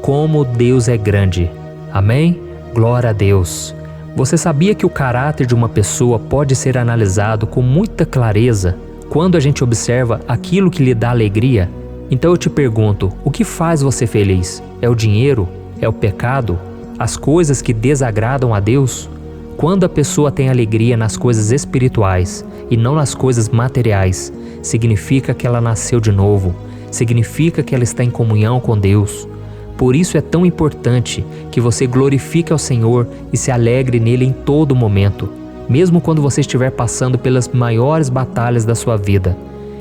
como Deus é grande. Amém? Glória a Deus. Você sabia que o caráter de uma pessoa pode ser analisado com muita clareza quando a gente observa aquilo que lhe dá alegria? Então eu te pergunto, o que faz você feliz? É o dinheiro? É o pecado? As coisas que desagradam a Deus? Quando a pessoa tem alegria nas coisas espirituais e não nas coisas materiais, significa que ela nasceu de novo, significa que ela está em comunhão com Deus. Por isso é tão importante que você glorifique ao Senhor e se alegre nele em todo momento, mesmo quando você estiver passando pelas maiores batalhas da sua vida.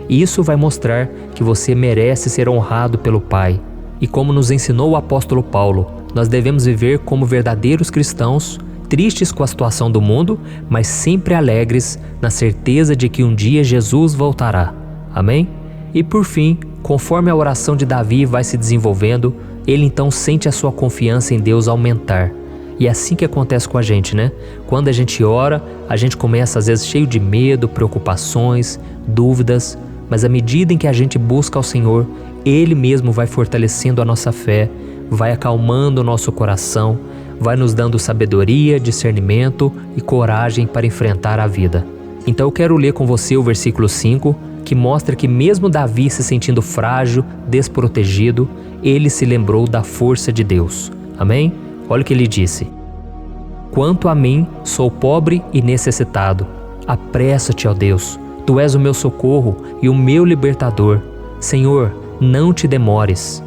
Isso vai mostrar que você merece ser honrado pelo Pai. E como nos ensinou o apóstolo Paulo, nós devemos viver como verdadeiros cristãos, tristes com a situação do mundo, mas sempre alegres na certeza de que um dia Jesus voltará. Amém? E por fim, conforme a oração de Davi vai se desenvolvendo, ele então sente a sua confiança em Deus aumentar. E é assim que acontece com a gente, né? Quando a gente ora, a gente começa às vezes cheio de medo, preocupações, dúvidas, mas à medida em que a gente busca ao Senhor, Ele mesmo vai fortalecendo a nossa fé, vai acalmando o nosso coração, vai nos dando sabedoria, discernimento e coragem para enfrentar a vida. Então eu quero ler com você o versículo 5, que mostra que mesmo Davi se sentindo frágil, desprotegido, ele se lembrou da força de Deus. Amém? Olha o que ele disse. Quanto a mim, sou pobre e necessitado. Apressa-te, ó Deus. Tu és o meu socorro e o meu libertador. Senhor, não te demores.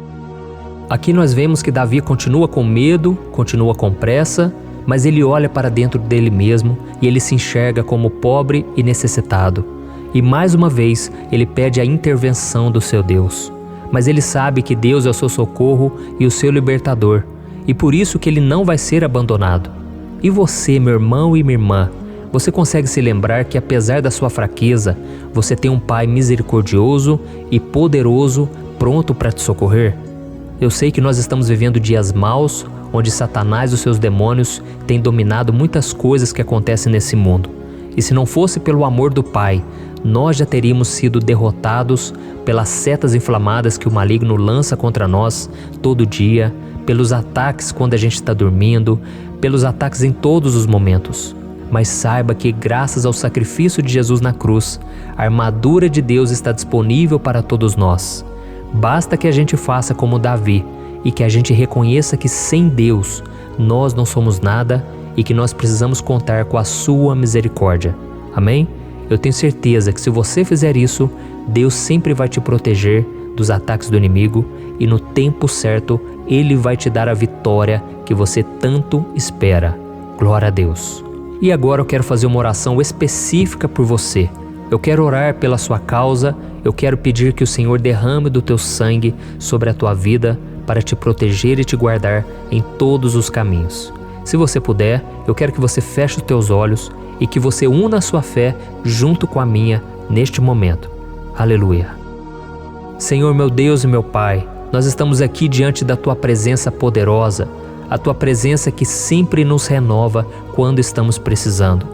Aqui nós vemos que Davi continua com medo, continua com pressa, mas ele olha para dentro dele mesmo e ele se enxerga como pobre e necessitado. E mais uma vez, ele pede a intervenção do seu Deus. Mas ele sabe que Deus é o seu socorro e o seu libertador. e por isso que Ele não vai ser abandonado. E você, meu irmão e minha irmã, você consegue se lembrar que apesar da sua fraqueza, você tem um Pai misericordioso e poderoso pronto para te socorrer? Eu sei que nós estamos vivendo dias maus, onde Satanás e os seus demônios têm dominado muitas coisas que acontecem nesse mundo. E se não fosse pelo amor do Pai, nós já teríamos sido derrotados pelas setas inflamadas que o maligno lança contra nós todo dia, pelos ataques quando a gente está dormindo, pelos ataques em todos os momentos. Mas saiba que graças ao sacrifício de Jesus na cruz, a armadura de Deus está disponível para todos nós. Basta que a gente faça como Davi e que a gente reconheça que sem Deus nós não somos nada e que nós precisamos contar com a sua misericórdia. Amém? Eu tenho certeza que se você fizer isso, Deus sempre vai te proteger dos ataques do inimigo e no tempo certo Ele vai te dar a vitória que você tanto espera. Glória a Deus. E agora eu quero fazer uma oração específica por você. Eu quero orar pela sua causa, eu quero pedir que o Senhor derrame do teu sangue sobre a tua vida para te proteger e te guardar em todos os caminhos. Se você puder, eu quero que você feche os teus olhos e que você una a sua fé junto com a minha neste momento. Aleluia. Senhor meu Deus e meu Pai, nós estamos aqui diante da Tua presença poderosa, a Tua presença que sempre nos renova quando estamos precisando.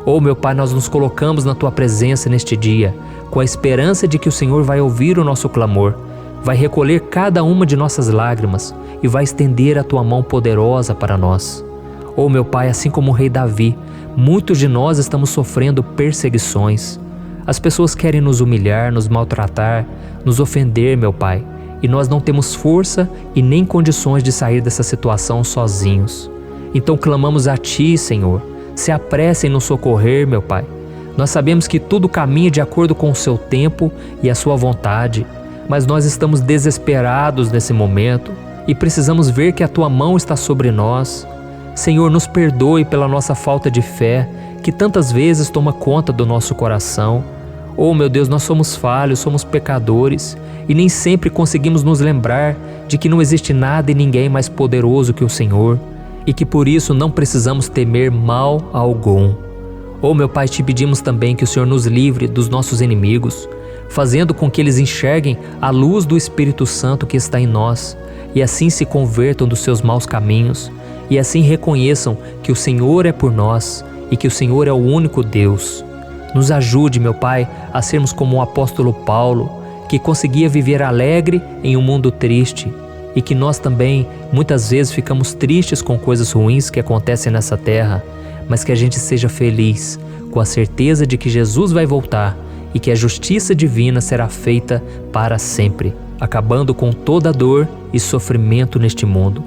Oh meu Pai, nós nos colocamos na Tua presença neste dia, com a esperança de que o Senhor vai ouvir o nosso clamor, vai recolher cada uma de nossas lágrimas e vai estender a Tua mão poderosa para nós. Oh meu Pai, assim como o rei Davi, muitos de nós estamos sofrendo perseguições. As pessoas querem nos humilhar, nos maltratar, nos ofender, meu Pai, e nós não temos força e nem condições de sair dessa situação sozinhos. Então clamamos a Ti, Senhor, se apresse em nos socorrer, meu Pai. Nós sabemos que tudo caminha de acordo com o Seu tempo e a Sua vontade, mas nós estamos desesperados nesse momento e precisamos ver que a Tua mão está sobre nós. Senhor, nos perdoe pela nossa falta de fé, que tantas vezes toma conta do nosso coração. Oh meu Deus, nós somos falhos, somos pecadores e nem sempre conseguimos nos lembrar de que não existe nada e ninguém mais poderoso que o Senhor e que por isso não precisamos temer mal algum. Oh meu Pai, te pedimos também que o Senhor nos livre dos nossos inimigos, fazendo com que eles enxerguem a luz do Espírito Santo que está em nós e assim se convertam dos seus maus caminhos e assim reconheçam que o Senhor é por nós e que o Senhor é o único Deus. Nos ajude, meu Pai, a sermos como o apóstolo Paulo, que conseguia viver alegre em um mundo triste e que nós também muitas vezes ficamos tristes com coisas ruins que acontecem nessa terra, mas que a gente seja feliz com a certeza de que Jesus vai voltar e que a justiça divina será feita para sempre, acabando com toda dor e sofrimento neste mundo.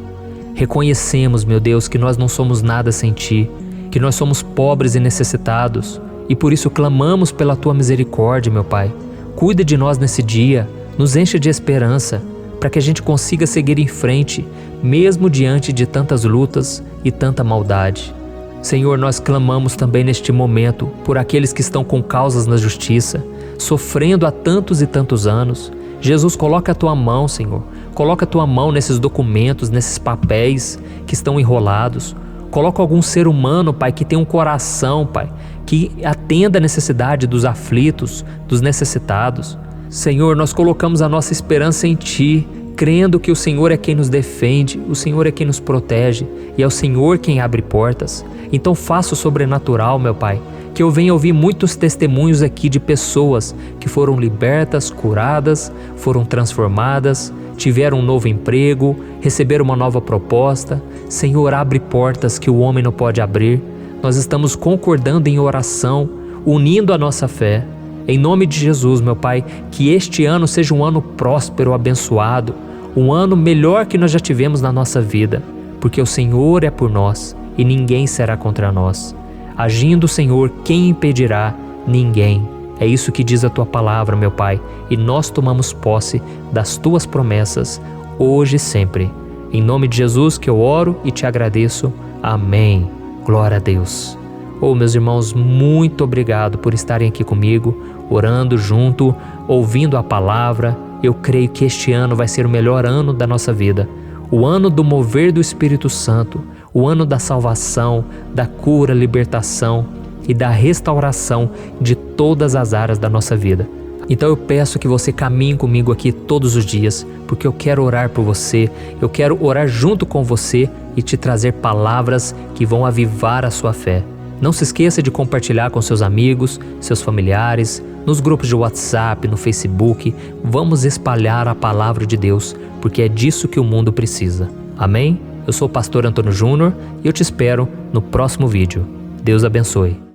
Reconhecemos, meu Deus, que nós não somos nada sem Ti, que nós somos pobres e necessitados, e por isso clamamos pela Tua misericórdia, meu Pai. Cuida de nós nesse dia, nos enche de esperança, para que a gente consiga seguir em frente, mesmo diante de tantas lutas e tanta maldade. Senhor, nós clamamos também neste momento por aqueles que estão com causas na justiça, sofrendo há tantos e tantos anos. Jesus, coloca a Tua mão, Senhor. Coloca a Tua mão nesses documentos, nesses papéis que estão enrolados. Coloca algum ser humano, Pai, que tem um coração, Pai, que atenda a necessidade dos aflitos, dos necessitados. Senhor, nós colocamos a nossa esperança em Ti, crendo que o Senhor é quem nos defende, o Senhor é quem nos protege e é o Senhor quem abre portas. Então faça o sobrenatural, meu Pai, que eu venha ouvir muitos testemunhos aqui de pessoas que foram libertas, curadas, foram transformadas, tiveram um novo emprego, receberam uma nova proposta. Senhor, abre portas que o homem não pode abrir. Nós estamos concordando em oração, unindo a nossa fé. Em nome de Jesus, meu Pai, que este ano seja um ano próspero, abençoado, um ano melhor que nós já tivemos na nossa vida, porque o Senhor é por nós e ninguém será contra nós. Agindo o Senhor, quem impedirá? Ninguém. É isso que diz a Tua palavra, meu Pai, e nós tomamos posse das Tuas promessas, hoje e sempre. Em nome de Jesus que eu oro e te agradeço. Amém. Glória a Deus. Oh, meus irmãos, muito obrigado por estarem aqui comigo, orando junto, ouvindo a palavra. Eu creio que este ano vai ser o melhor ano da nossa vida. o ano do mover do Espírito Santo, o ano da salvação, da cura, libertação e da restauração de todas as áreas da nossa vida. Então eu peço que você caminhe comigo aqui todos os dias, porque eu quero orar por você, eu quero orar junto com você e te trazer palavras que vão avivar a sua fé. Não se esqueça de compartilhar com seus amigos, seus familiares, nos grupos de WhatsApp, no Facebook. Vamos espalhar a palavra de Deus, porque é disso que o mundo precisa. Amém? Eu sou o pastor Antônio Júnior e eu te espero no próximo vídeo. Deus abençoe.